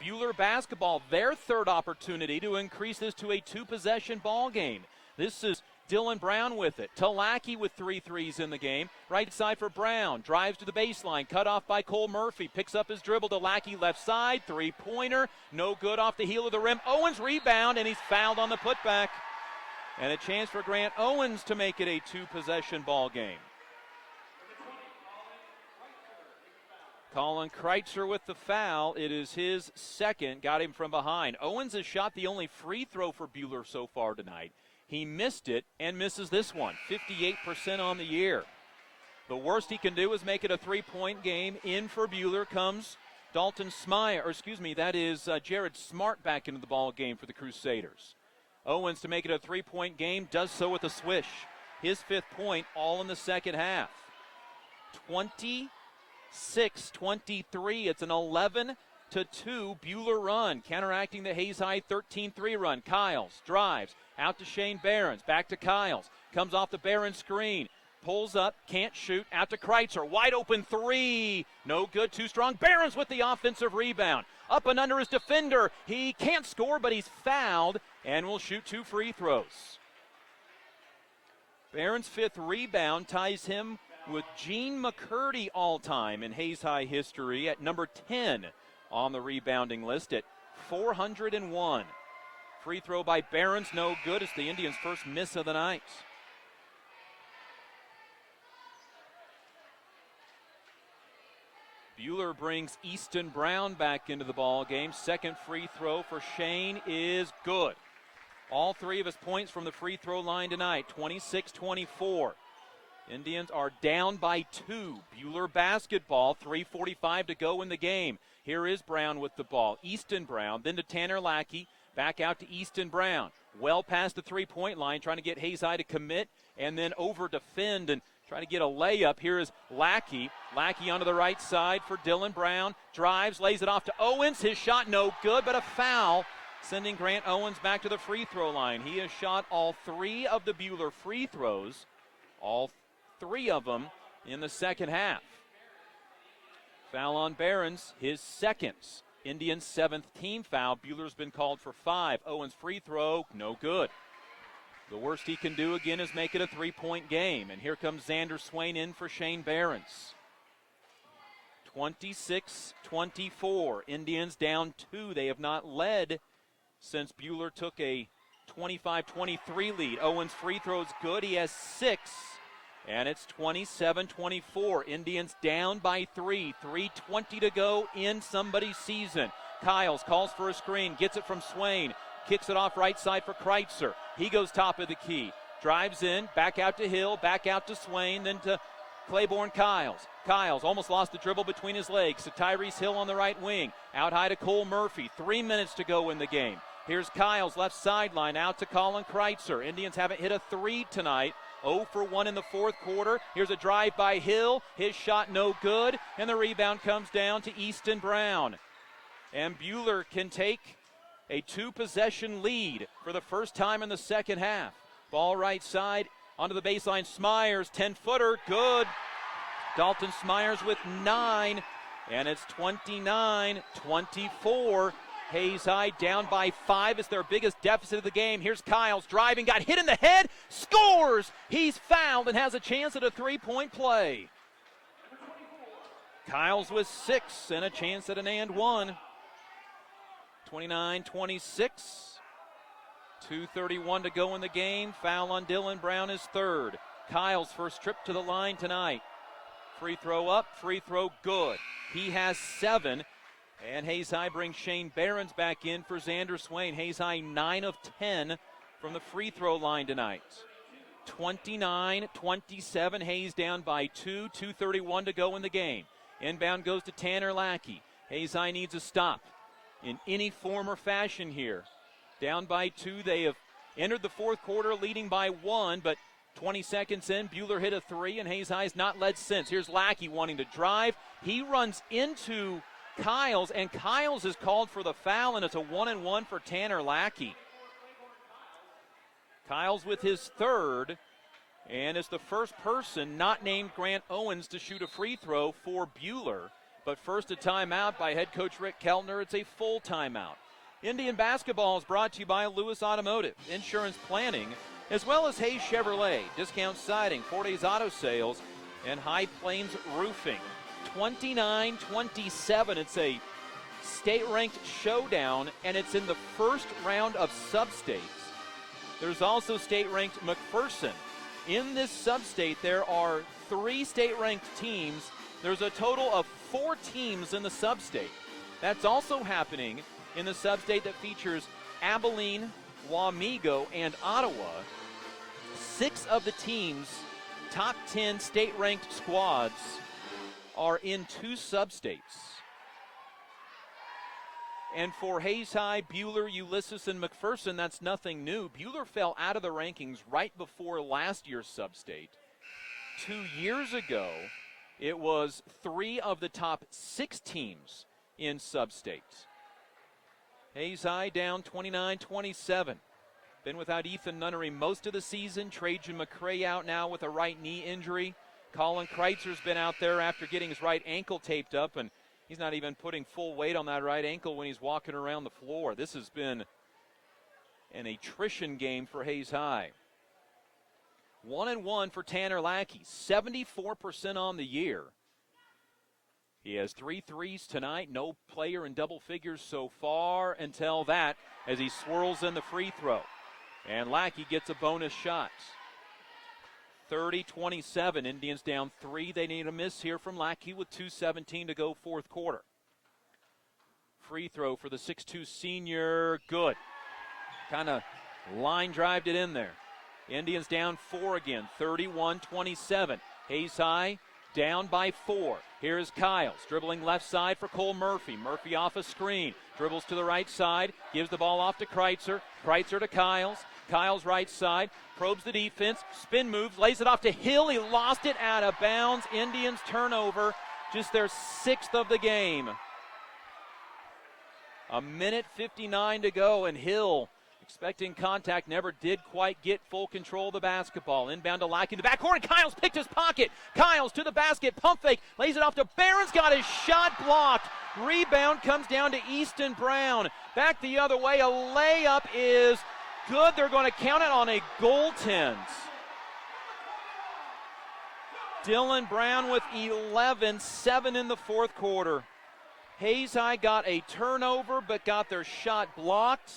Buhler basketball, their third opportunity to increase this to a 2-possession ball game. This is Dylan Brown with it. Talaki with 3 threes in the game. Right side for Brown. Drives to the baseline. Cut off by Cole Murphy. Picks up his dribble. Talaki left side. 3-pointer. No good off the heel of the rim. Owens rebound, and he's fouled on the putback. And a chance for Grant Owens to make it a 2-possession ball game. Colin Kreitzer with the foul. It is his second. Got him from behind. Owens has shot the only free throw for Buhler so far tonight. He missed it and misses this one. 58% on the year. The worst he can do is make it a 3-point game. In for Buhler comes Dalton Smyer, that is Jared Smart back into the ball game for the Crusaders. Owens to make it a 3-point game, does so with a swish. His 5th point, all in the second half. 26-23. It's an 11-2 Buhler run, counteracting the Hayes High 13-3 run. Kyles drives out to Shane Behrens, back to Kyles, comes off the Behrens screen, pulls up, can't shoot, out to Kreitzer, wide open 3, no good, too strong. Behrens with the offensive rebound, up and under his defender. He can't score, but he's fouled and will shoot 2 free throws. Behrens' 5th rebound ties him with Gene McCurdy all-time in Hayes High history at number 10 on the rebounding list at 401. Free throw by Behrens, no good. It's the Indians' first miss of the night. Buhler brings Easton Brown back into the ball game. Second free throw for Shane is good. All 3 of his points from the free throw line tonight, 26-24. Indians are down by 2. Buhler basketball, 3:45 to go in the game. Here is Brown with the ball. Easton Brown, then to Tanner Lackey. Back out to Easton Brown. Well past the 3-point line, trying to get Hayes High to commit and then over defend and trying to get a layup. Here is Lackey. Lackey onto the right side for Dylan Brown. Drives, lays it off to Owens. His shot no good, but a foul, sending Grant Owens back to the free throw line. He has shot all 3 of the Buhler free throws, all 3 of them in the second half. Foul on Behrens, his second. Indians' 7th team foul. Buhler's been called for 5. Owens' free throw, no good. The worst he can do again is make it a 3-point game. And here comes Xander Swain in for Shane Behrens. 26-24. Indians down 2. They have not led since Buhler took a 25-23 lead. Owens' free throw is good. He has 6. And it's 27-24. Indians down by 3. 3:20 to go in somebody's season. Kyles calls for a screen, gets it from Swain, kicks it off right side for Kreitzer. He goes top of the key, drives in, back out to Hill, back out to Swain, then to Claiborne Kyles. Kyles almost lost the dribble between his legs to Tyrese Hill on the right wing. Out high to Cole Murphy. 3 minutes to go in the game. Here's Kyles, left sideline, out to Colin Kreitzer. Indians haven't hit a 3 tonight. 0 for 1 in the fourth quarter. Here's a drive by Hill. His shot no good. And the rebound comes down to Easton Brown. And Buhler can take a 2-possession lead for the first time in the second half. Ball right side onto the baseline. Smyers, 10-footer, good. Dalton Smyers with 9. And it's 29-24. Hayes High down by 5. It's their biggest deficit of the game. Here's Kyles driving, got hit in the head, scores! He's fouled and has a chance at a three-point play. Kyles with 6 and a chance at an and one. 29-26. 2:31 to go in the game. Foul on Dylan Brown is third. Kyles' first trip to the line tonight. Free throw up, free throw good. He has 7. And Hayes High brings Shane Behrens back in for Xander Swain. Hayes High 9 of 10 from the free throw line tonight. 29-27, Hayes down by 2. 2:31 to go in the game. Inbound goes to Tanner Lackey. Hayes High needs a stop in any form or fashion here. Down by 2, they have entered the fourth quarter leading by 1, but 20 seconds in, Buhler hit a 3, and Hayes High's not led since. Here's Lackey wanting to drive. He runs into Kyles, and Kyles is called for the foul, and it's a 1-and-1 for Tanner Lackey. Kyles with his third, and it's the first person not named Grant Owens to shoot a free throw for Buhler. But first a timeout by head coach Rick Keltner. It's a full timeout. Indian basketball is brought to you by Lewis Automotive, Insurance Planning, as well as Hayes Chevrolet, Discount Siding, 4A's Auto Sales, and High Plains Roofing. 29-27. It's a state-ranked showdown, and it's in the first round of sub-states. There's also state-ranked McPherson. In this sub-state, there are 3 state-ranked teams. There's a total of 4 teams in the sub-state. That's also happening in the sub-state that features Abilene, Wamego, and Ottawa. 6 of the teams, top 10 state-ranked squads, are in 2 sub-states. And for Hayes High, Buhler, Ulysses, and McPherson, that's nothing new. Buhler fell out of the rankings right before last year's sub-state. 2 years ago, it was 3 of the top 6 teams in sub-states. Hayes High down 29-27. Been without Ethan Nunnery most of the season. Trajan McCray out now with a right knee injury. Colin Kreitzer's been out there after getting his right ankle taped up, and he's not even putting full weight on that right ankle when he's walking around the floor. This has been an attrition game for Hayes High. 1-and-1 for Tanner Lackey, 74% on the year. He has 3 threes tonight, no player in double figures so far until that as he swirls in the free throw. And Lackey gets a bonus shot. 30-27, Indians down 3. They need a miss here from Lackey with 2:17 to go fourth quarter. Free throw for the 6'2 senior, good. Kind of line drived it in there. Indians down 4 again, 31-27. Hayes High down by 4. Here's Kyles, dribbling left side for Cole Murphy. Murphy off a screen, dribbles to the right side, gives the ball off to Kreitzer. Kreitzer to Kyles. Kyles right side, probes the defense, spin moves, lays it off to Hill. He lost it out of bounds. Indians turnover, just their 6th of the game. 1:59 to go, and Hill, expecting contact, never did quite get full control of the basketball. Inbound to Lackey in the backcourt, and Kyles picked his pocket. Kyles to the basket, pump fake, lays it off to Barron's, got his shot blocked. Rebound comes down to Easton Brown. Back the other way, a layup is good. They're going to count it on a goaltend. Dylan Brown with 11, 7 in the fourth quarter. Hayes High got a turnover but got their shot blocked.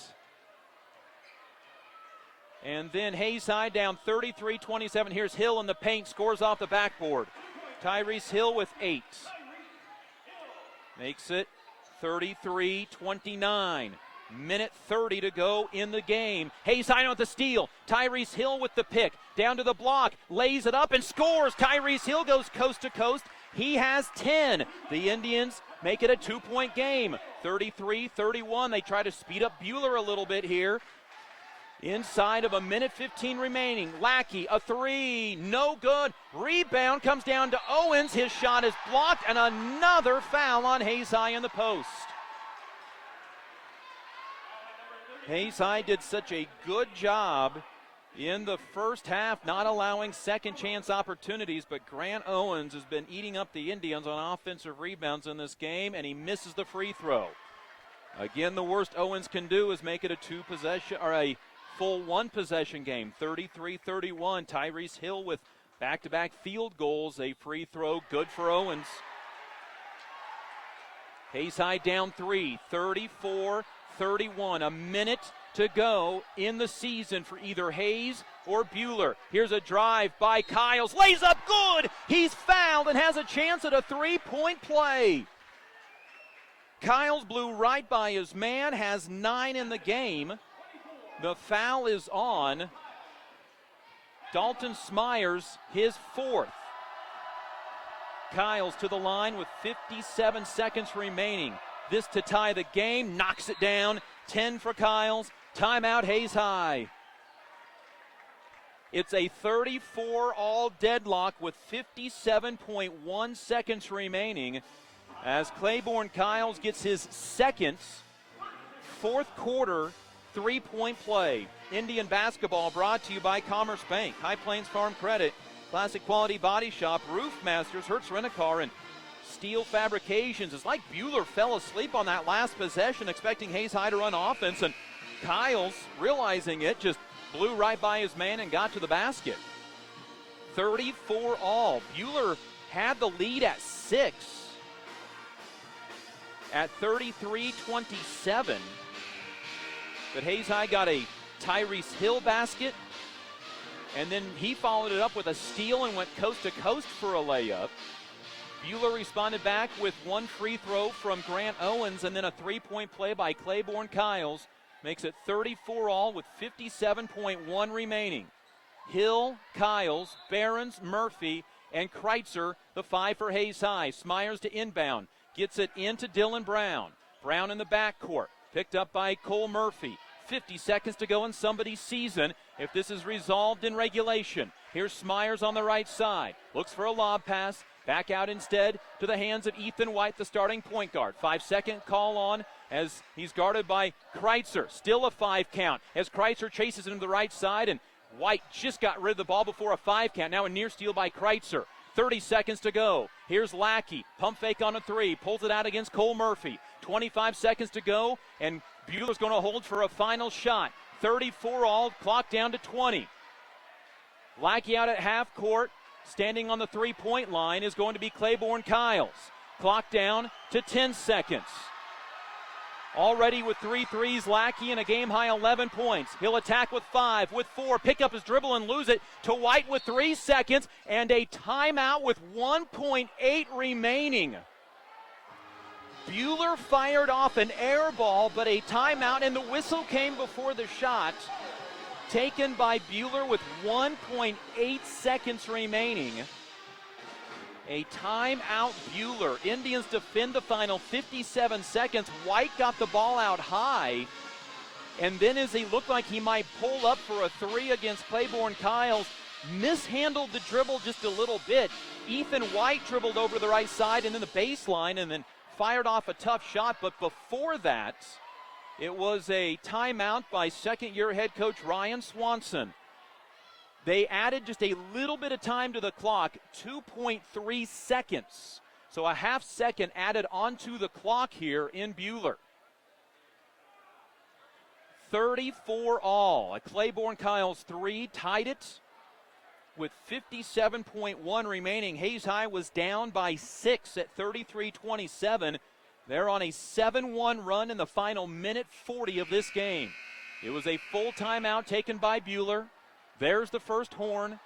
And then Hayes High down 33-27. Here's Hill in the paint, scores off the backboard. Tyrese Hill with 8. Makes it 33-29. Minute 30 to go in the game. Hayes High with the steal. Tyrese Hill with the pick. Down to the block. Lays it up and scores. Tyrese Hill goes coast to coast. He has 10. The Indians make it a 2-point game. 33-31. They try to speed up Buhler a little bit here. Inside of 1:15 remaining. Lackey, a 3. No good. Rebound comes down to Owens. His shot is blocked, and another foul on Hayes High in the post. Hayes High did such a good job in the first half, not allowing second chance opportunities, but Grant Owens has been eating up the Indians on offensive rebounds in this game, and he misses the free throw. Again, the worst Owens can do is make it a a full one-possession game, 33-31. Tyrese Hill with back-to-back field goals, a free throw, good for Owens. Hayes High down 3, 34-31. A minute to go in the season for either Hayes or Buhler. Here's a drive by Kiles, lays up good. He's fouled and has a chance at a three-point play. Kiles blew right by his man, has 9 in the game. The foul is on Dalton Smyers, his 4th. Kiles to the line with 57 seconds remaining. This to tie the game, knocks it down. 10 for Kiles. Timeout, Hayes High. It's a 34-all deadlock with 57.1 seconds remaining as Claiborne Kiles gets his second fourth quarter three-point play. Indian basketball brought to you by Commerce Bank, High Plains Farm Credit, Classic Quality Body Shop, Roof Masters, Hertz Rent-A-Car, and Steel Fabrications. It's like Buhler fell asleep on that last possession, expecting Hayes High to run offense, and Kiles, realizing it, just blew right by his man and got to the basket. 34-all. Buhler had the lead at 6 at 33-27. But Hayes High got a Tyrese Hill basket, and then he followed it up with a steal and went coast to coast for a layup. Buhler responded back with one free throw from Grant Owens, and then a three-point play by Claiborne Kiles makes it 34-all with 57.1 remaining. Hill, Kiles, Behrens, Murphy, and Kreitzer, the 5 for Hayes High. Smyers to inbound, gets it into Dylan Brown. Brown in the backcourt, picked up by Cole Murphy. 50 seconds to go in somebody's season if this is resolved in regulation. Here's Smyers on the right side. Looks for a lob pass. Back out instead to the hands of Ethan White, the starting point guard. 5-second call on as he's guarded by Kreitzer. Still a 5 count as Kreitzer chases him to the right side, and White just got rid of the ball before a 5 count. Now a near steal by Kreitzer. 30 seconds to go. Here's Lackey. Pump fake on a 3. Pulls it out against Cole Murphy. 25 seconds to go, and Buhler's going to hold for a final shot. 34-all, clock down to 20. Lackey out at half court. Standing on the three-point line is going to be Claiborne Kiles. Clock down to 10 seconds. Already with 3 threes, Lackey, and a game-high 11 points. He'll attack with 5, with 4, pick up his dribble and lose it to White with 3 seconds, and a timeout with 1.8 remaining. Buhler fired off an air ball, but a timeout, and the whistle came before the shot. Taken by Buhler with 1.8 seconds remaining. A timeout, Buhler. Indians defend the final 57 seconds. White got the ball out high, and then as he looked like he might pull up for a 3 against Claiborne Kiles, mishandled the dribble just a little bit. Ethan White dribbled over the right side and then the baseline and then fired off a tough shot, but before that, it was a timeout by second-year head coach Ryan Swanson. They added just a little bit of time to the clock, 2.3 seconds. So a half second added onto the clock here in Buhler. 34-all. A Claiborne Kiles 3 tied it with 57.1 remaining. Hayes High was down by 6 at 33-27. They're on a 7-1 run in the final minute 40 of this game. It was a full timeout taken by Buhler. There's the first horn.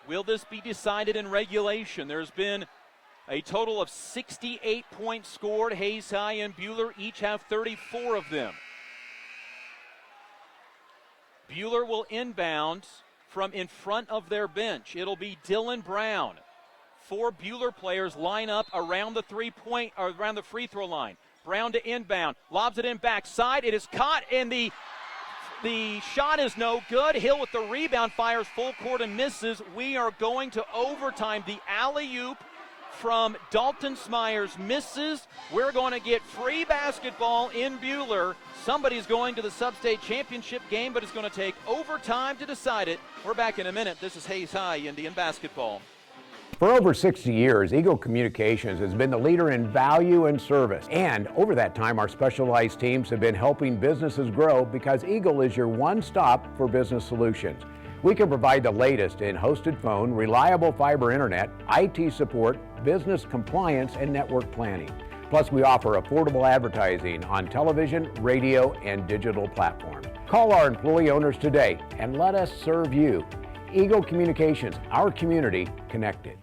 Will this be decided in regulation? There's been a total of 68 points scored. Hayes High and Buhler each have 34 of them. Buhler will inbound from in front of their bench. It'll be Dylan Brown. 4 Buhler players line up around the around the free throw line. Brown to inbound, lobs it in backside. It is caught, and the shot is no good. Hill with the rebound, fires full court and misses. We are going to overtime. The alley-oop from Dalton Smyers misses. We're going to get free basketball in Buhler. Somebody's going to the sub-state championship game, but it's going to take overtime to decide it. We're back in a minute. This is Hayes High Indian basketball. For over 60 years, Eagle Communications has been the leader in value and service. And over that time, our specialized teams have been helping businesses grow because Eagle is your one-stop for business solutions. We can provide the latest in hosted phone, reliable fiber internet, IT support, business compliance, and network planning. Plus, we offer affordable advertising on television, radio, and digital platforms. Call our employee owners today and let us serve you. Eagle Communications, our community connected.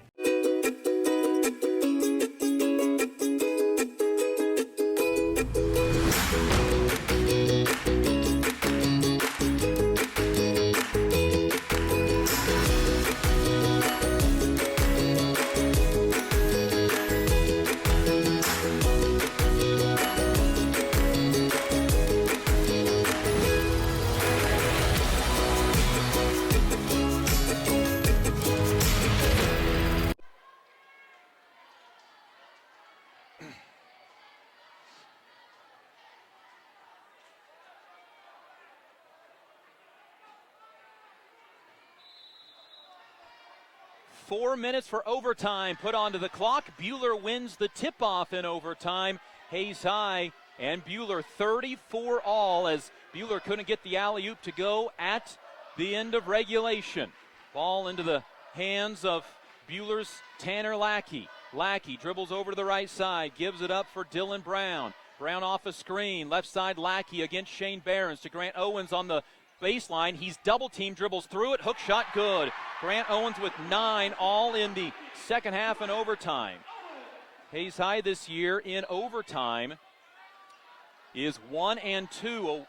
Four minutes for overtime put onto the clock. Buhler wins the tip-off in overtime. Hayes High and Buhler 34 all as Buhler couldn't get the alley-oop to go at the end of regulation. Ball into the hands of Buhler's Tanner Lackey. Lackey dribbles over to the right side, gives it up for Dylan Brown. Brown off a screen, left side Lackey against Shane Behrens to Grant Owens on the baseline. He's double team, dribbles through it, hook shot good. Grant Owens with 9 all in the second half and overtime. Hayes High this year in overtime is 1-2. A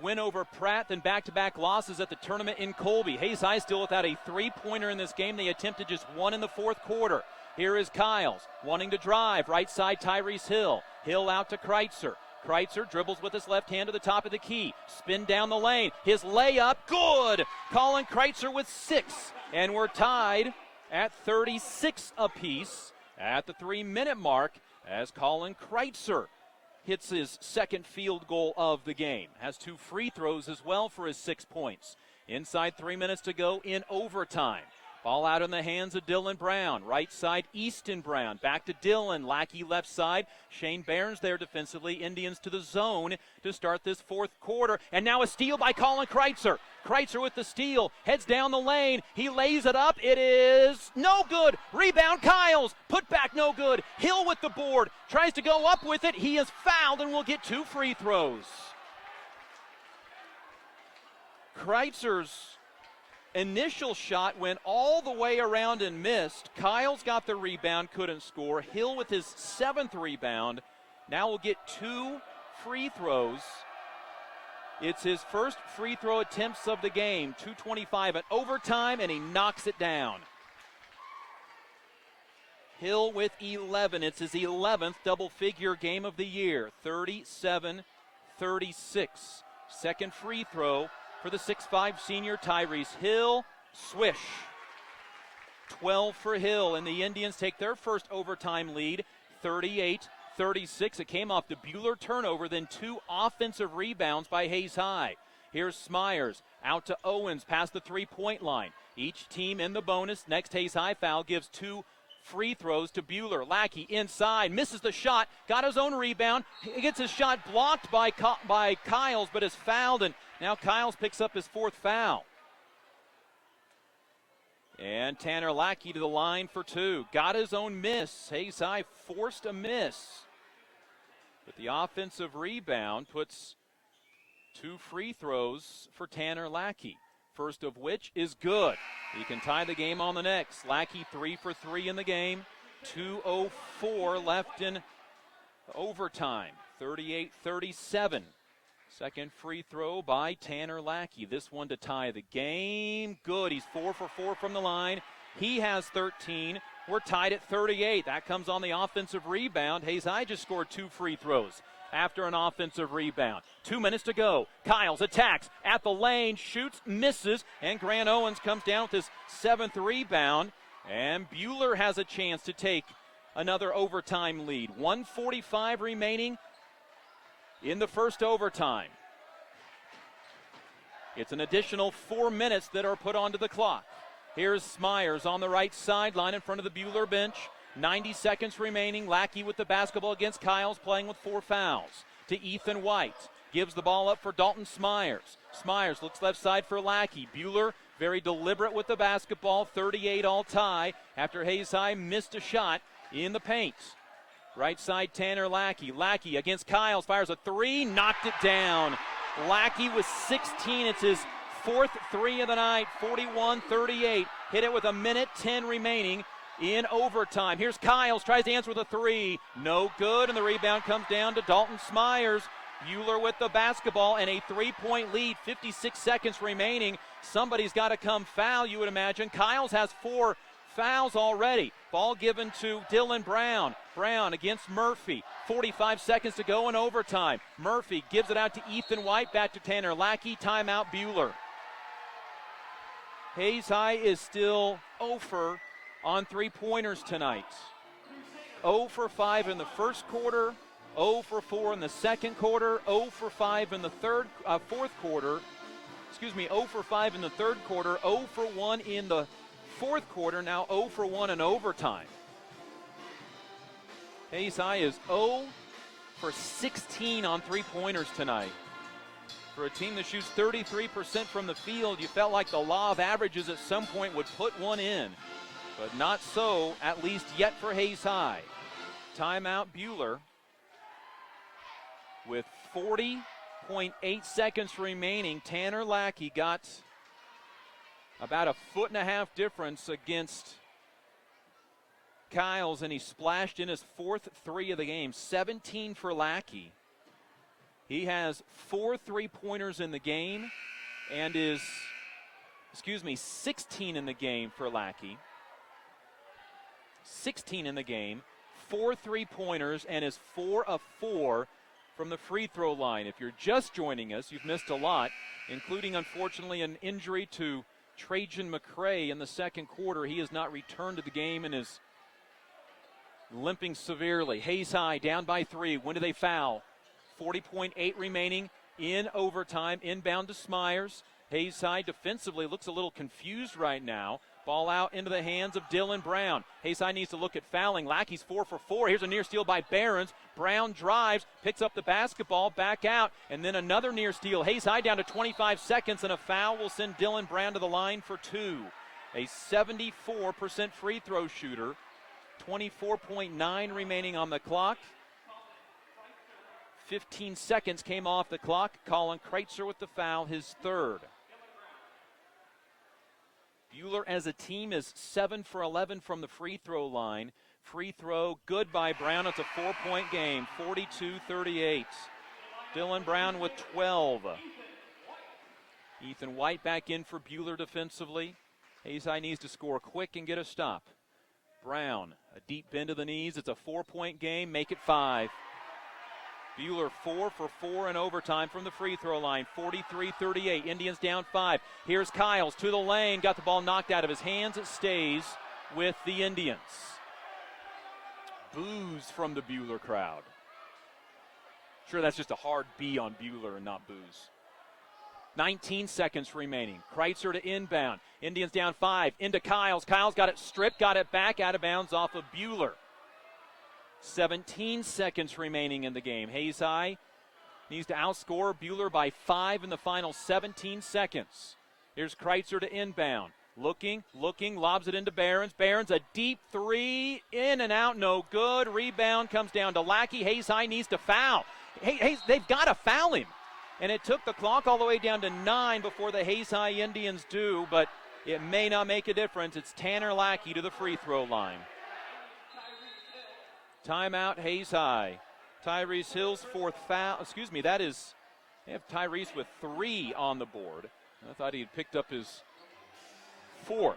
win over Pratt, then back-to-back losses at the tournament in Colby. Hayes High still without a three-pointer in this game. They attempted just one in the fourth quarter. Here is Kyles wanting to drive. Right side Tyrese Hill. Hill out to Kreitzer. Kreitzer dribbles with his left hand to the top of the key. Spin down the lane. His layup, good! Colin Kreitzer with 6. And we're tied at 36 apiece at the 3-minute mark as Colin Kreitzer hits his second field goal of the game. Has 2 free throws as well for his 6 points. Inside 3 minutes to go in overtime. Ball out in the hands of Dylan Brown. Right side, Easton Brown. Back to Dylan. Lackey left side. Shane Behrens there defensively. Indians to the zone to start this fourth quarter. And now a steal by Colin Kreitzer. Kreitzer with the steal. Heads down the lane. He lays it up. It is no good. Rebound, Kyles. Put back, no good. Hill with the board. Tries to go up with it. He is fouled and will get 2 free throws. Kreitzer's initial shot went all the way around and missed. Kyles got the rebound, couldn't score. Hill with his 7th rebound. Now will get 2 free throws. It's his first free throw attempts of the game. 2:25 at overtime, and he knocks it down. Hill with 11. It's his 11th double-figure game of the year. 37-36. Second free throw for the 6'5 senior Tyrese Hill. Swish. 12 for Hill, and the Indians take their first overtime lead, 38-36. It came off the Buhler turnover, then 2 offensive rebounds by Hayes High. Here's Smyers out to Owens past the three-point line. Each team in the bonus. Next Hayes High foul gives 2 free throws to Buhler. Lackey inside, misses the shot, got his own rebound. He gets his shot blocked by Kyles, but is fouled, and now Kyles picks up his 4th foul. And Tanner Lackey to the line for 2. Got his own miss. Hayes High forced a miss. But the offensive rebound puts 2 free throws for Tanner Lackey. First of which is good. He can tie the game on the next. Lackey 3 for 3 in the game. 2:04 left in overtime. 38-37. Second free throw by Tanner Lackey. This one to tie the game. Good. He's 4 for 4 from the line. He has 13. We're tied at 38. That comes on the offensive rebound. Hayes High just scored 2 free throws after an offensive rebound. 2 minutes to go. Kyles attacks at the lane, shoots, misses, and Grant Owens comes down with his 7th rebound. And Buhler has a chance to take another overtime lead. 1:45 remaining in the first overtime. It's an additional 4 minutes that are put onto the clock. Here's Smyers on the right sideline in front of the Buhler bench. 90 seconds remaining. Lackey with the basketball against Kyles, playing with 4 fouls. To Ethan White. Gives the ball up for Dalton Smyers. Smyers looks left side for Lackey. Buhler very deliberate with the basketball. 38 all tie after Hayes High missed a shot in the paint. Right side Tanner Lackey. Lackey against Kyles. Fires a 3. Knocked it down. Lackey with 16. It's his 4th 3 of the night. 41-38. Hit it with 1:10 remaining in overtime. Here's Kyles. Tries to answer with a 3. No good. And the rebound comes down to Dalton Smyers. Buhler with the basketball and a 3-point lead. 56 seconds remaining. Somebody's got to come foul, you would imagine. Kyles has 4 fouls already. Ball given to Dylan Brown. Brown against Murphy. 45 seconds to go in overtime. Murphy gives it out to Ethan White. Back to Tanner Lackey. Timeout Buhler. Hayes High is still 0 for on 3-pointers tonight. 0 for 5 in the first quarter. 0 for 4 in the second quarter. 0 for 5 in the fourth quarter. 0 for 5 in the third quarter. 0 for 1 in the fourth quarter. Now 0 for 1 in overtime. Hayes High is 0 for 16 on 3-pointers tonight. For a team that shoots 33% from the field, you felt like the law of averages at some point would put one in. But not so, at least yet for Hayes High. Timeout Buhler. With 40.8 seconds remaining, Tanner Lackey got about a 1.5 foot difference against Kyles, and he splashed in his 4th 3 of the game. 17 for Lackey. He has 4 3-pointers in the game and is, 16 in the game for Lackey. 16 in the game, 4 3-pointers, and is 4 of 4 from the free throw line. If you're just joining us, you've missed a lot, including, unfortunately, an injury to Trajan McCray in the second quarter. He has not returned to the game and is limping severely. Hayes High down by 3. When do they foul? 40.8 remaining in overtime. Inbound to Smyers. Hayes High defensively looks a little confused right now. Ball out into the hands of Dylan Brown. Hayes High needs to look at fouling. Lackey's 4 for 4. Here's a near steal by Behrens. Brown drives, picks up the basketball, back out, and then another near steal. Hayes High down to 25 seconds, and a foul will send Dylan Brown to the line for 2. A 74% free throw shooter. 24.9 remaining on the clock. 15 seconds came off the clock. Colin Kreitzer with the foul, his 3rd. Buhler as a team is 7 for 11 from the free throw line. Free throw good by Brown. It's a 4-point game, 42-38. Dylan Brown with 12. Ethan White back in for Buhler defensively. Hayes High needs to score quick and get a stop. Brown, a deep bend to the knees. It's a 4-point game. Make it 5. Buhler 4 for 4 in overtime from the free throw line. 43-38. Indians down 5. Here's Kyles to the lane. Got the ball knocked out of his hands. It stays with the Indians. Boos from the Buhler crowd. Sure, that's just a hard B on Buhler and not boos. 19 seconds remaining. Kreitzer to inbound. Indians down 5. Into Kyles. Kyles got it stripped, got it back out of bounds off of Buhler. 17 seconds remaining in the game. Hayes High needs to outscore Buhler by 5 in the final 17 seconds. Here's Kreitzer to inbound. Looking, lobs it into Behrens. Behrens, a deep 3, in and out, no good. Rebound comes down to Lackey. Hayes High needs to foul. They've got to foul him. And it took the clock all the way down to 9 before the Hayes High Indians do, but it may not make a difference. It's Tanner Lackey to the free throw line. Timeout, Hayes High. Tyrese Hill's 4th foul. They have Tyrese with 3 on the board. I thought he had picked up his 4th.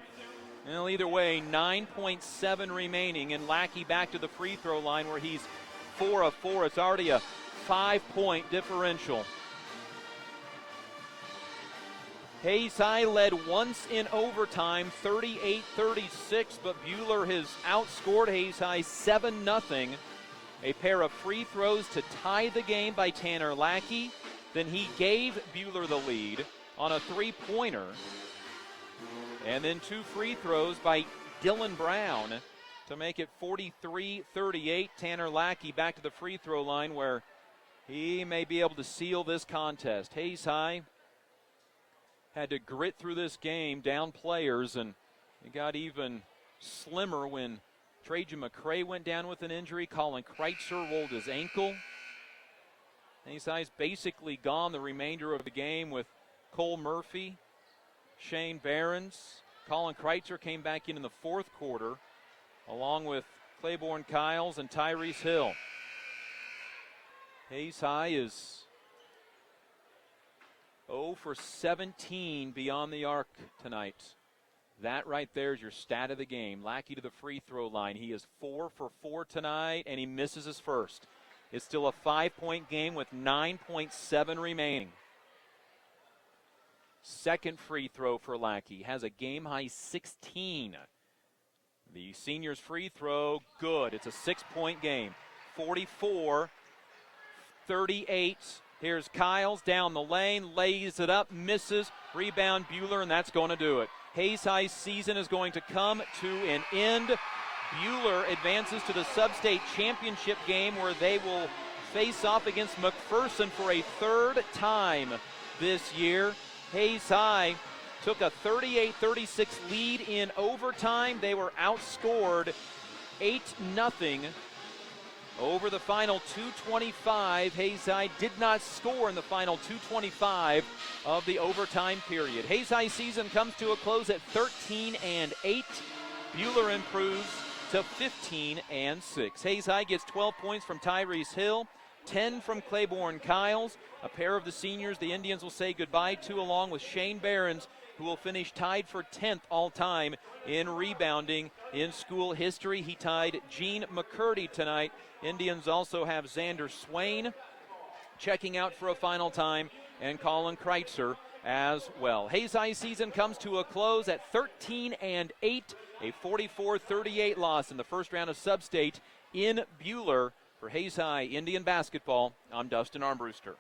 Well, either way, 9.7 remaining, and Lackey back to the free throw line where he's 4 of 4. It's already a 5-point differential. Hayes High led once in overtime, 38-36, but Buhler has outscored Hayes High 7-0. A pair of free throws to tie the game by Tanner Lackey. Then he gave Buhler the lead on a three-pointer. And then 2 free throws by Dylan Brown to make it 43-38. Tanner Lackey back to the free throw line where he may be able to seal this contest. Hayes High had to grit through this game, down players, and it got even slimmer when Trajan McCray went down with an injury. Colin Kreitzer rolled his ankle. Hayes High's basically gone the remainder of the game with Cole Murphy, Shane Behrens. Colin Kreitzer came back in the fourth quarter, along with Claiborne Kiles and Tyrese Hill. Hayes High is 0 for 17 beyond the arc tonight. That right there is your stat of the game. Lackey to the free throw line. He is 4 for 4 tonight, and he misses his first. It's still a 5-point game with 9.7 remaining. Second free throw for Lackey. Has a game-high 16. The senior's free throw, good. It's a 6-point game. 44-38. Here's Kiles down the lane, lays it up, misses. Rebound Buhler, and that's going to do it. Hayes High's season is going to come to an end. Buhler advances to the sub-state championship game where they will face off against McPherson for a third time this year. Hayes High took a 38-36 lead in overtime. They were outscored 8-0 over the final 2:25. Hayes High did not score in the final 2:25 of the overtime period. Hayes High season comes to a close at 13-8. Buhler improves to 15-6. Hayes High gets 12 points from Tyrese Hill, 10 from Claiborne Kiles. A pair of the seniors the Indians will say goodbye to, along with Shane Behrens, who will finish tied for 10th all-time in rebounding in school history. He tied Gene McCurdy tonight. Indians also have Xander Swain checking out for a final time, and Colin Kreitzer as well. Hayes High season comes to a close at 13-8, a 44-38 loss in the first round of Sub-State in Buhler. For Hayes High Indian basketball, I'm Dustin Armbruster.